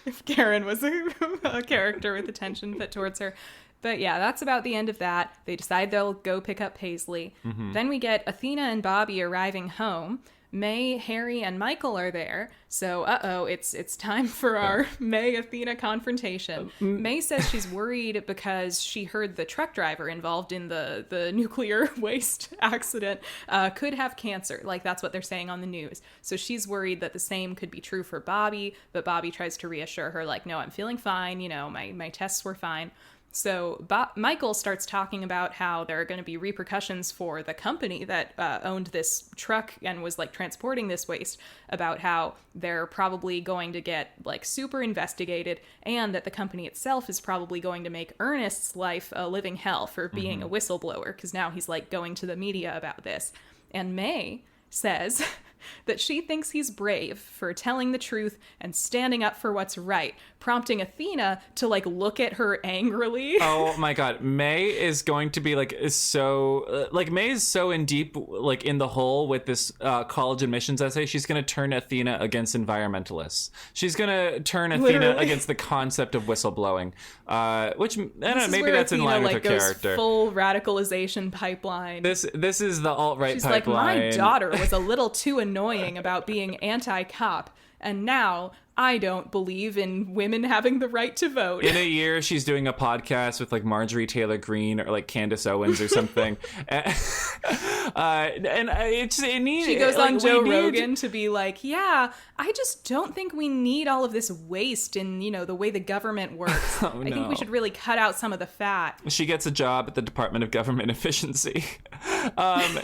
if Karen was a character with attention put towards her. But yeah, that's about the end of that. They decide they'll go pick up Paisley. Then we get Athena and Bobby arriving home. May, Harry, and Michael are there. So, it's time for our May-Athena confrontation. May says she's worried because she heard the truck driver involved in the nuclear waste accident could have cancer. Like, that's what they're saying on the news. So she's worried that the same could be true for Bobby, but Bobby tries to reassure her, like, no, I'm feeling fine. You know, my tests were fine. So Michael starts talking about how there are going to be repercussions for the company that owned this truck and was like transporting this waste, about how they're probably going to get like super investigated, and that the company itself is probably going to make Ernest's life a living hell for being a whistleblower, because now he's like going to the media about this. And May says that she thinks he's brave for telling the truth and standing up for what's right, prompting Athena to like look at her angrily. Oh my god, May is going to be like May is so in deep like in the hole with this college admissions essay. She's going to turn Athena against environmentalists. She's going to turn Athena against the concept of whistleblowing, which I don't know, maybe that's Athena, in line like, with her character. Full radicalization pipeline. This is the alt-right She's pipeline. like, my daughter was a little too annoying about being anti-cop, and now I don't believe in women having the right to vote. In a year, she's doing a podcast with like Marjorie Taylor Greene or like Candace Owens or something. She goes on Joe Rogan to be like, yeah, I just don't think we need all of this waste in, you know, the way the government works. I think we should really cut out some of the fat. She gets a job at the Department of Government Efficiency.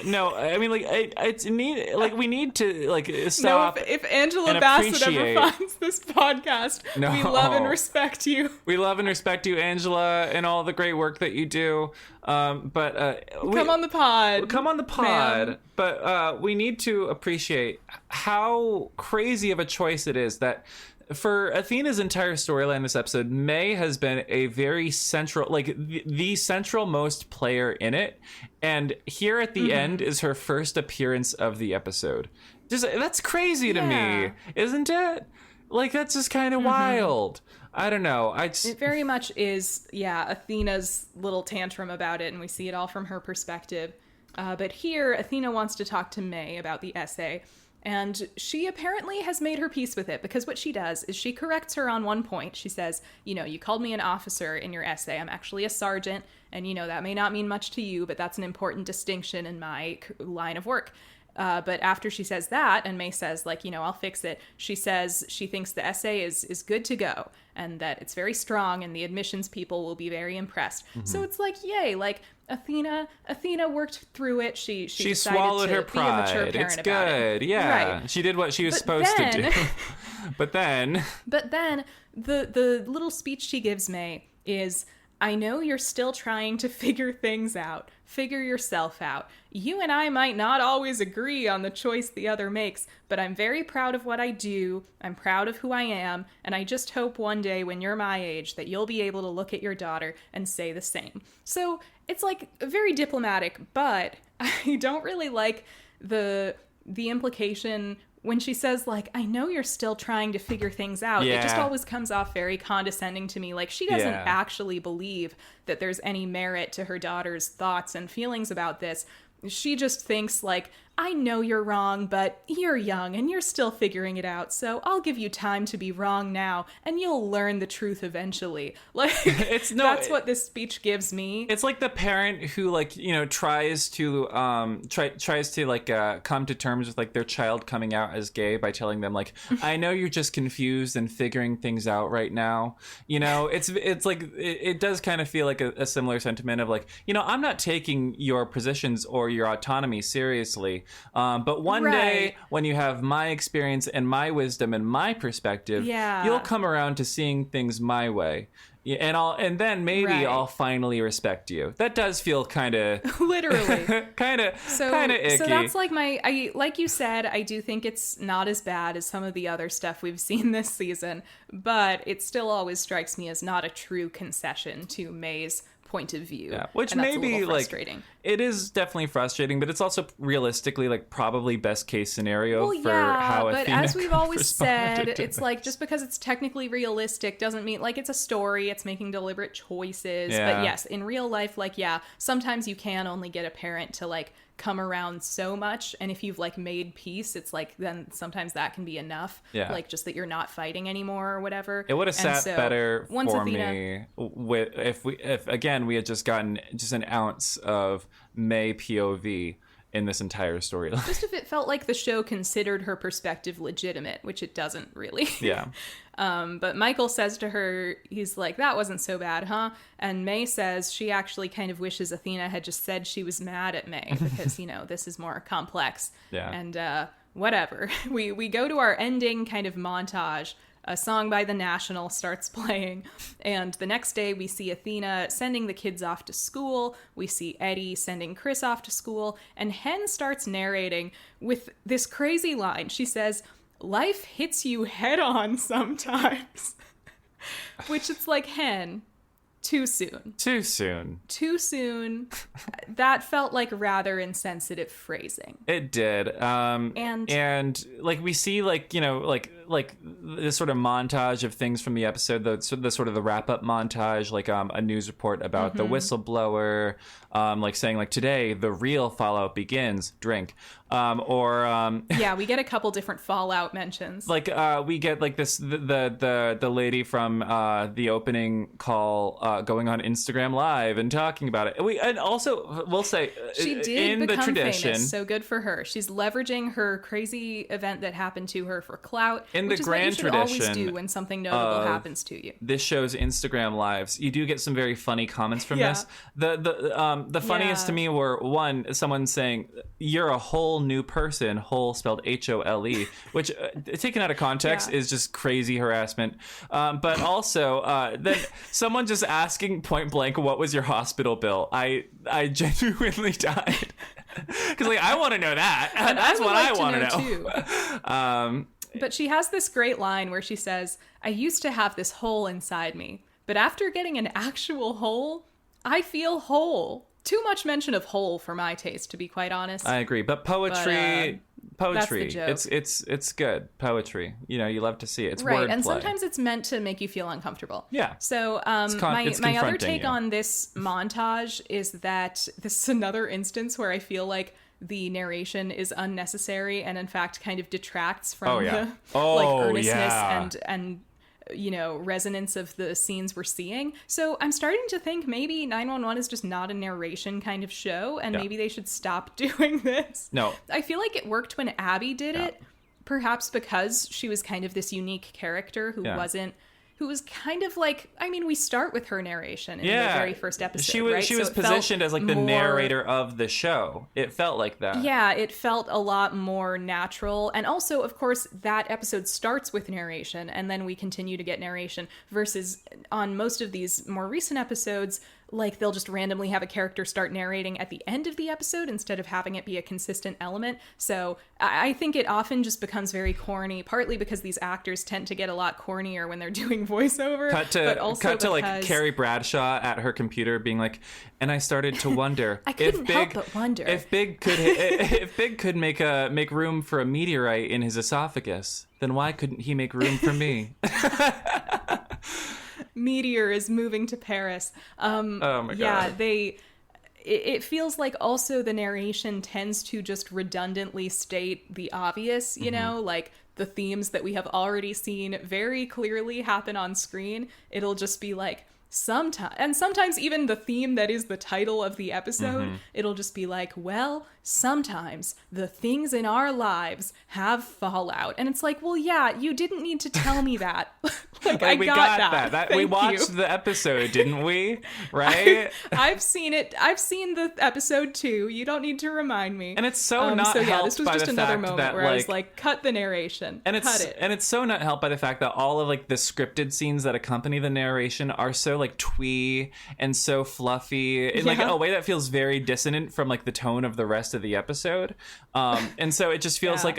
No, I mean, like, it's neat. Like, we need to like stop. No, if Angela Bassett ever finds this podcast, we love and respect you. We love and respect you, Angela, and all the great work that you do. Come on the pod. Come on the pod. Ma'am. But we need to appreciate how crazy of a choice it is that for Athena's entire storyline this episode, May has been a very central, like the central most player in it. And here at the end is her first appearance of the episode. That's crazy to me, isn't it? Like, that's just kind of wild. I don't know. It very much is, Athena's little tantrum about it, and we see it all from her perspective. But here, Athena wants to talk to May about the essay, and she apparently has made her peace with it, because what she does is she corrects her on one point. She says, you know, you called me an officer in your essay. I'm actually a sergeant, and, you know, that may not mean much to you, but that's an important distinction in my line of work. But after she says that, and May says, like, you know, I'll fix it, she says she thinks the essay is good to go, and that it's very strong, and the admissions people will be very impressed. So it's like, yay, like, Athena worked through it. She swallowed her pride. Be a mature parent it's about good. It. Yeah. Right. She did what she was supposed to do. But then the little speech she gives May is, I know you're still trying to figure things out. Figure yourself out. You and I might not always agree on the choice the other makes, but I'm very proud of what I do. I'm proud of who I am, and I just hope one day when you're my age that you'll be able to look at your daughter and say the same. So it's like very diplomatic, but I don't really like the implication when she says, like, I know you're still trying to figure things out. It just always comes off very condescending to me. Like, she doesn't actually believe that there's any merit to her daughter's thoughts and feelings about this. She just thinks, like, I know you're wrong, but you're young and you're still figuring it out, so I'll give you time to be wrong now, and you'll learn the truth eventually. Like, that's what this speech gives me. It's like the parent who, like, you know, tries to like come to terms with like their child coming out as gay by telling them, like, I know you're just confused and figuring things out right now. You know, it's like it does kind of feel like a similar sentiment of, like, you know, I'm not taking your positions or your autonomy seriously. But one Right. day, when you have my experience and my wisdom and my perspective, Yeah. you'll come around to seeing things my way. Yeah, and then maybe Right. I'll finally respect you. That does feel kind of Literally. kind of icky. So that's like like you said, I do think it's not as bad as some of the other stuff we've seen this season, but it still always strikes me as not a true concession to May's point of view. Yeah, which and may that's a be little like frustrating. it is definitely frustrating, but it's also realistically like probably best case scenario for how but Athena as we've always responded said, to it's this. like just because it's technically realistic doesn't mean like it's a story, it's making deliberate choices. Yeah. But yes, in real life, like sometimes you can only get a parent to like come around so much, and if you've like made peace, it's like then sometimes that can be enough. Yeah. Like just that you're not fighting anymore or whatever. It would have And sat so better once for Athena, me if again we had just gotten just an ounce of May POV in this entire storyline. just if it felt like the show considered her perspective legitimate, which it doesn't really. Yeah. But Michael says to her, he's like, that wasn't so bad, huh? And May says she actually kind of wishes Athena had just said she was mad at May because, this is more complex. Yeah. And whatever. We go to our ending kind of montage. A song by The National starts playing, and the next day we see Athena sending the kids off to school. We see Eddie sending Chris off to school, and Hen starts narrating with this crazy line. She says, "Life hits you head on sometimes," which it's like, Hen, too soon. Too soon. Too soon. That felt like rather insensitive phrasing. It did. And like we see like this sort of montage of things from the episode, the sort of the wrap up montage, like a news report about the whistleblower, like saying like today the real fallout begins, drink. Yeah, we get a couple different Fallout mentions. Like we get like this the lady from the opening call going on Instagram Live and talking about it. And also we'll say She did in become the tradition, famous, so good for her. She's leveraging her crazy event that happened to her for clout, in which the is what you grand should always tradition do when something notable happens to you. this show's Instagram lives, you do get some very funny comments from Yeah. this. The funniest to me were someone saying you're a whole new person, whole spelled HOLE, which taken out of context is just crazy harassment. But also then someone just asking point blank, what was your hospital bill? I genuinely died. Because like I want to know that. And That's what I want want to know too. But she has this great line where she says, "I used to have this hole inside me, but after getting an actual hole, I feel whole." Too much mention of whole for my taste, to be quite honest. I agree, but poetry, that's the joke. it's good poetry. You love to see it. It's right, wordplay. and sometimes it's meant to make you feel uncomfortable. Yeah. So it's my other confronting take you. on this montage is that this is another instance where I feel like the narration is unnecessary and in fact kind of detracts from the earnestness and resonance of the scenes we're seeing. So I'm starting to think maybe 911 is just not a narration kind of show, and maybe they should stop doing this. No. I feel like it worked when Abby did it, perhaps because she was kind of this unique character who was kind of like, we start with her narration in the very first episode, She was right? she was So it positioned felt as like the more- narrator of the show. It felt like that. Yeah, it felt a lot more natural. And also, of course, that episode starts with narration, and then we continue to get narration, versus on most of these more recent episodes, like they'll just randomly have a character start narrating at the end of the episode instead of having it be a consistent element. So I think it often just becomes very corny, partly because these actors tend to get a lot cornier when they're doing voiceover. Cut to like Carrie Bradshaw at her computer being like, and I started to wonder I couldn't help but wonder if Big could make room for a meteorite in his esophagus, then why couldn't he make room for me? Meteor is moving to Paris. Oh my god. Yeah, it feels like also the narration tends to just redundantly state the obvious, like the themes that we have already seen very clearly happen on screen. It'll just be like sometimes even the theme that is the title of the episode, it'll just be like, well, sometimes the things in our lives have fallout. And it's like, well, yeah, you didn't need to tell me that. Like, I we got that. We Thank watched you. the episode, didn't we? Right? I've seen it. I've seen the episode too. You don't need to remind me. And it's so not so yeah, helped this was by just the another fact moment that, where I was like, cut the narration. And cut it. it's so not helped by the fact that all of like the scripted scenes that accompany the narration are so like twee and so fluffy in like a way that feels very dissonant from like the tone of the rest of the episode. And so it just feels like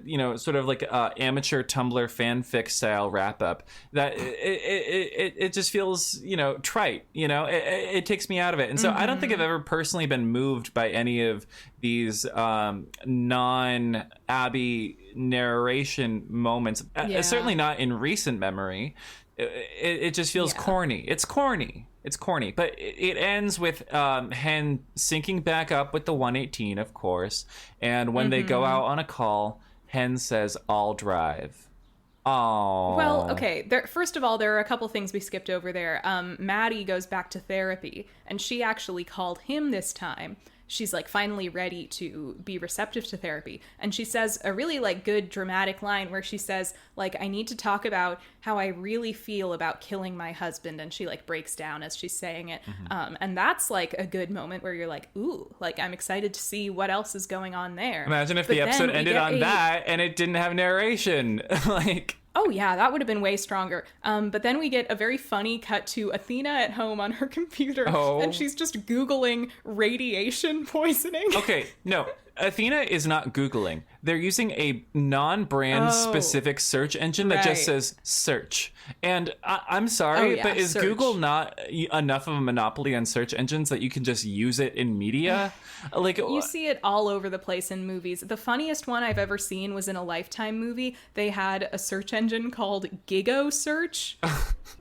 you know, sort of like amateur Tumblr fanfic style wrap up that it just feels, you know, trite, you know, it takes me out of it. And so I don't think I've ever personally been moved by any of these non-Abby narration moments, certainly not in recent memory. It just feels corny. It's corny. But it ends with Hen syncing back up with the 118, of course. And when they go out on a call, Hen says, "I'll drive." Oh. Well, okay. First of all, there are a couple things we skipped over there. Maddie goes back to therapy, and she actually called him this time. She's like finally ready to be receptive to therapy. And she says a really like good dramatic line where she says like, I need to talk about how I really feel about killing my husband. And she like breaks down as she's saying it. And that's like a good moment where you're like, ooh, like I'm excited to see what else is going on there. Imagine if the episode ended on that and it didn't have narration. Like... Oh, yeah, that would have been way stronger. But then we get a very funny cut to Athena at home on her computer. And she's just Googling radiation poisoning. Okay, no. Athena is not Googling. They're using a non-brand specific search engine that just says search. And I'm sorry, but is Google not enough of a monopoly on search engines that you can just use it in media? Like, you see it all over the place in movies. The funniest one I've ever seen was in a Lifetime movie. They had a search engine called Gigo Search,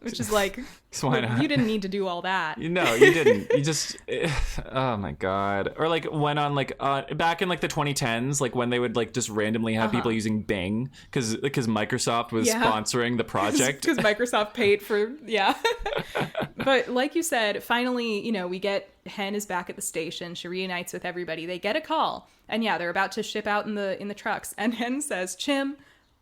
which is like, why not? You didn't need to do all that. No, you didn't. You just, oh my God. Or like went on like, back in like the 2010s, like when they would like just randomly have people using Bing because Microsoft was sponsoring the project. Because Microsoft paid for, But like you said, finally, you know, we get Hen is back at the station. She reunites with everybody. They get a call. And they're about to ship out in the trucks. And Hen says, Chim,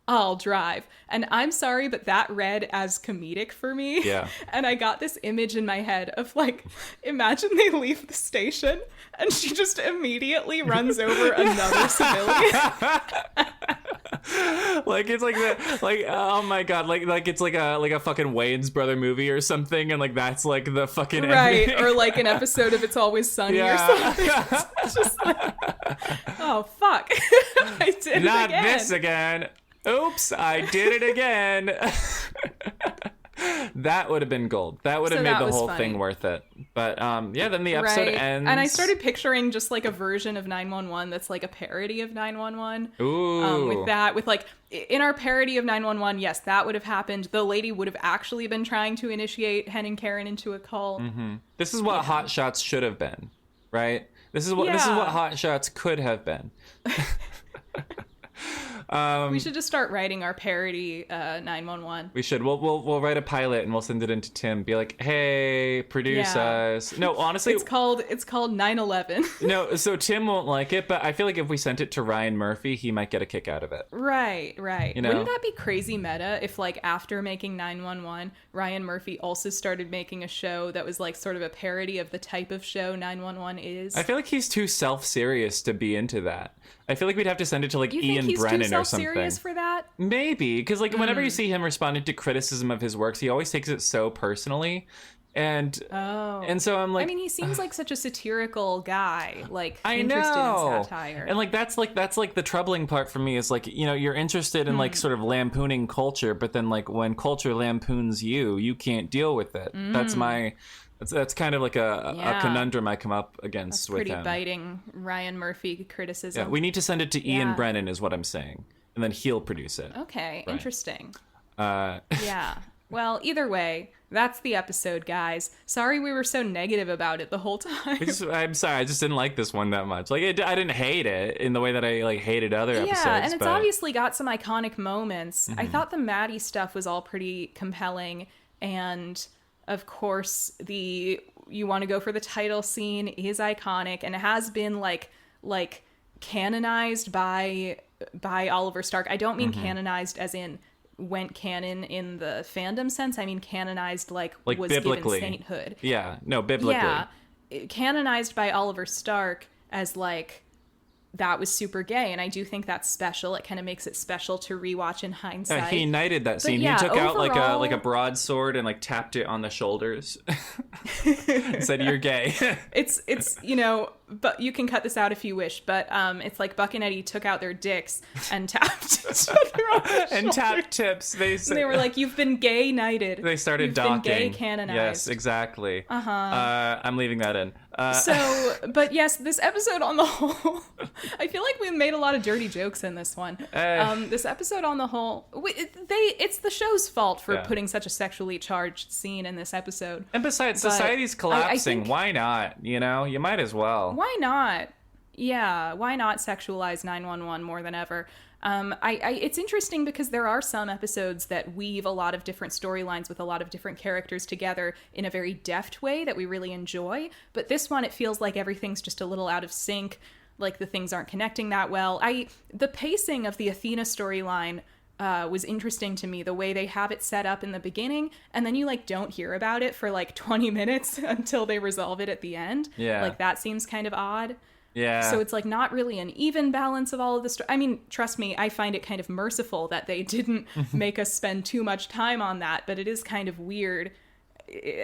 I'll drive. And I'm sorry, but that read as comedic for me. Yeah. And I got this image in my head of like, imagine they leave the station and she just immediately runs over another civilian. Like it's like that, like oh my God, like it's like a fucking Wayans brother movie or something, and like that's like the fucking right ending. Or like an episode of It's Always Sunny or something. It's just like, oh fuck, I did Not it again. this again. Oops, I did it again. That would have been gold. That would have made the whole thing worth it. But then the episode ends. And I started picturing just like a version of 911 that's like a parody of 911. Ooh. With like in our parody of 911, yes, that would have happened. The lady would have actually been trying to initiate Hen and Karen into a cult. Mm-hmm. This is what Hot Shots should have been, right? This is what Hot Shots could have been. We should just start writing our parody 911. We should. We'll write a pilot and we'll send it into Tim. Be like, hey, produce us. No, honestly, it's called 9/11. No, so Tim won't like it, but I feel like if we sent it to Ryan Murphy, he might get a kick out of it. Right. You know? Wouldn't that be crazy meta if like after making 911, Ryan Murphy also started making a show that was like sort of a parody of the type of show 911 is? I feel like he's too self-serious to be into that. I feel like we'd have to send it to like Ian Brennan or something. Serious for that? Maybe, because like whenever you see him responding to criticism of his works, he always takes it so personally, and so I'm like, I mean, he seems like such a satirical guy, like I interested know. in satire, and like that's the troubling part for me is like, you know, you're interested in like sort of lampooning culture, but then like when culture lampoons you, you can't deal with it. That's kind of like a conundrum I come up against with him. Pretty biting Ryan Murphy criticism. Yeah, we need to send it to Ian Brennan is what I'm saying. And then he'll produce it. Okay, right. Interesting. Yeah. Well, either way, that's the episode, guys. Sorry we were so negative about it the whole time. I'm sorry, I just didn't like this one that much. Like, I didn't hate it in the way that I like hated other episodes. Yeah, and it's obviously got some iconic moments. I thought the Maddie stuff was all pretty compelling, and of course, you want to go for the title scene is iconic and it has been like like canonized by Oliver Stark. I don't mean canonized as in went canon in the fandom sense. I mean canonized like was biblically. given sainthood. Yeah, no, biblically. Yeah, canonized by Oliver Stark as like that was super gay, and I do think that's special. It kind of makes it special to rewatch in hindsight. He knighted that scene. Yeah, he took out overall, like a broadsword and like tapped it on the shoulders. And said, "You're gay." It's but you can cut this out if you wish. But it's like Buck and Eddie took out their dicks and tapped each other on the and shoulders. tapped tips. And they were like, "You've been gay knighted." They started You've docking. been gay canonized. Yes, exactly. I'm leaving that in. But yes, this episode on the whole, I feel like we made a lot of dirty jokes in this one. This episode on the whole, it's the show's fault for putting such a sexually charged scene in this episode. And besides, society's collapsing. I think, why not? You might as well. Why not? Yeah, why not sexualize 911 more than ever? It's interesting because there are some episodes that weave a lot of different storylines with a lot of different characters together in a very deft way that we really enjoy. But this one, it feels like everything's just a little out of sync, like the things aren't connecting that well. The pacing of the Athena storyline was interesting to me, the way they have it set up in the beginning, and then you like don't hear about it for like 20 minutes until they resolve it at the end. Yeah. Like that seems kind of odd. Yeah. So it's like not really an even balance of all of this. I mean, trust me, I find it kind of merciful that they didn't make us spend too much time on that, but it is kind of weird.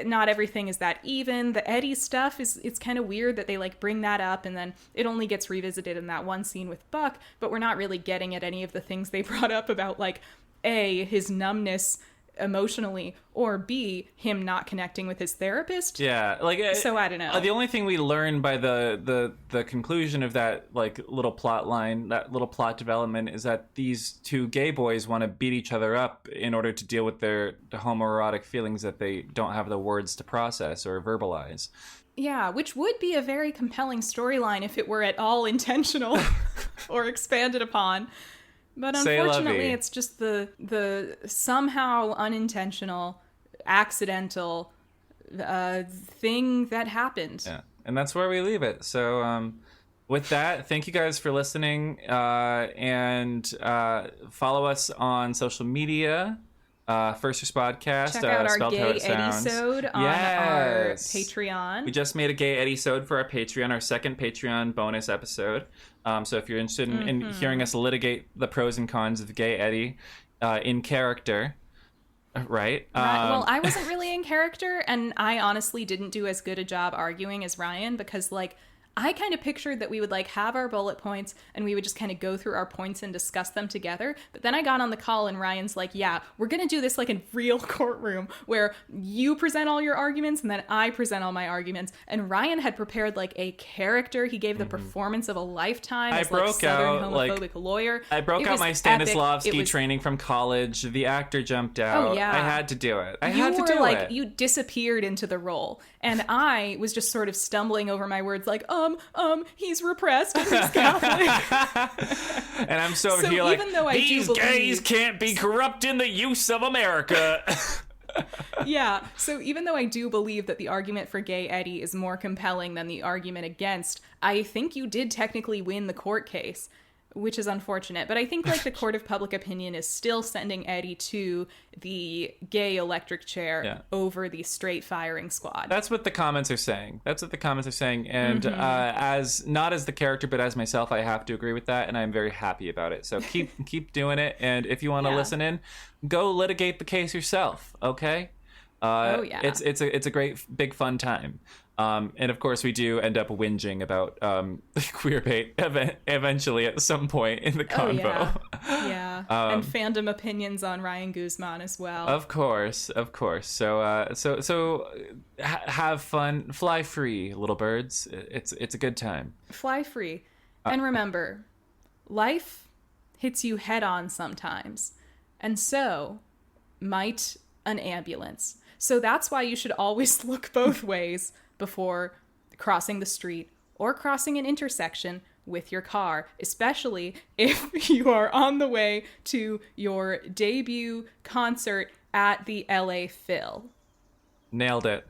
Not everything is that even. The Eddie stuff it's kind of weird that they like bring that up and then it only gets revisited in that one scene with Buck, but we're not really getting at any of the things they brought up about like A, his numbness emotionally, or B, him not connecting with his therapist. Yeah, like so I don't know. The only thing we learn by the conclusion of that like little plot line, that little plot development, is that these two gay boys want to beat each other up in order to deal with their homoerotic feelings that they don't have the words to process or verbalize. Yeah, which would be a very compelling storyline if it were at all intentional or expanded upon. But unfortunately, it's just the somehow unintentional, accidental thing that happened. Yeah, and that's where we leave it. So with that, thank you guys for listening, and follow us on social media. Firsters Podcast. Check out our spelled gay how it sounds. Eddie-sode on our Patreon. We just made a gay Eddie-sode for our Patreon, our second Patreon bonus episode. So if you're interested in hearing us litigate the pros and cons of gay Eddie in character, right? Well, I wasn't really in character, and I honestly didn't do as good a job arguing as Ryan, because like I kind of pictured that we would like have our bullet points and we would just kind of go through our points and discuss them together. But then I got on the call and Ryan's like, yeah, we're going to do this like in real courtroom where you present all your arguments and then I present all my arguments. And Ryan had prepared like a character. He gave the performance of a lifetime as like Southern homophobic lawyer. I broke out my Stanislavski training from college. The actor jumped out. Oh, yeah. I had to do it. I had to do it. You disappeared into the role. And I was just sort of stumbling over my words like, he's repressed and he's Catholic. And I'm so here like, these gays believe... can't be corrupt in the use of America. Yeah, so even though I do believe that the argument for gay Eddie is more compelling than the argument against, I think you did technically win the court case, which is unfortunate. But I think like the court of public opinion is still sending Eddie to the gay electric chair over the straight firing squad. That's what the comments are saying. And as not as the character, but as myself, I have to agree with that. And I'm very happy about it. So keep doing it. And if you want to listen in, go litigate the case yourself. Okay. It's a great, big, fun time. And of course, we do end up whinging about queer bait eventually at some point in the convo. Yeah. And fandom opinions on Ryan Guzman as well. Of course. So have fun, fly free, little birds. It's a good time. Fly free, and remember, life hits you head on sometimes, and so might an ambulance. So that's why you should always look both ways before crossing the street or crossing an intersection with your car, especially if you are on the way to your debut concert at the LA Phil. Nailed it.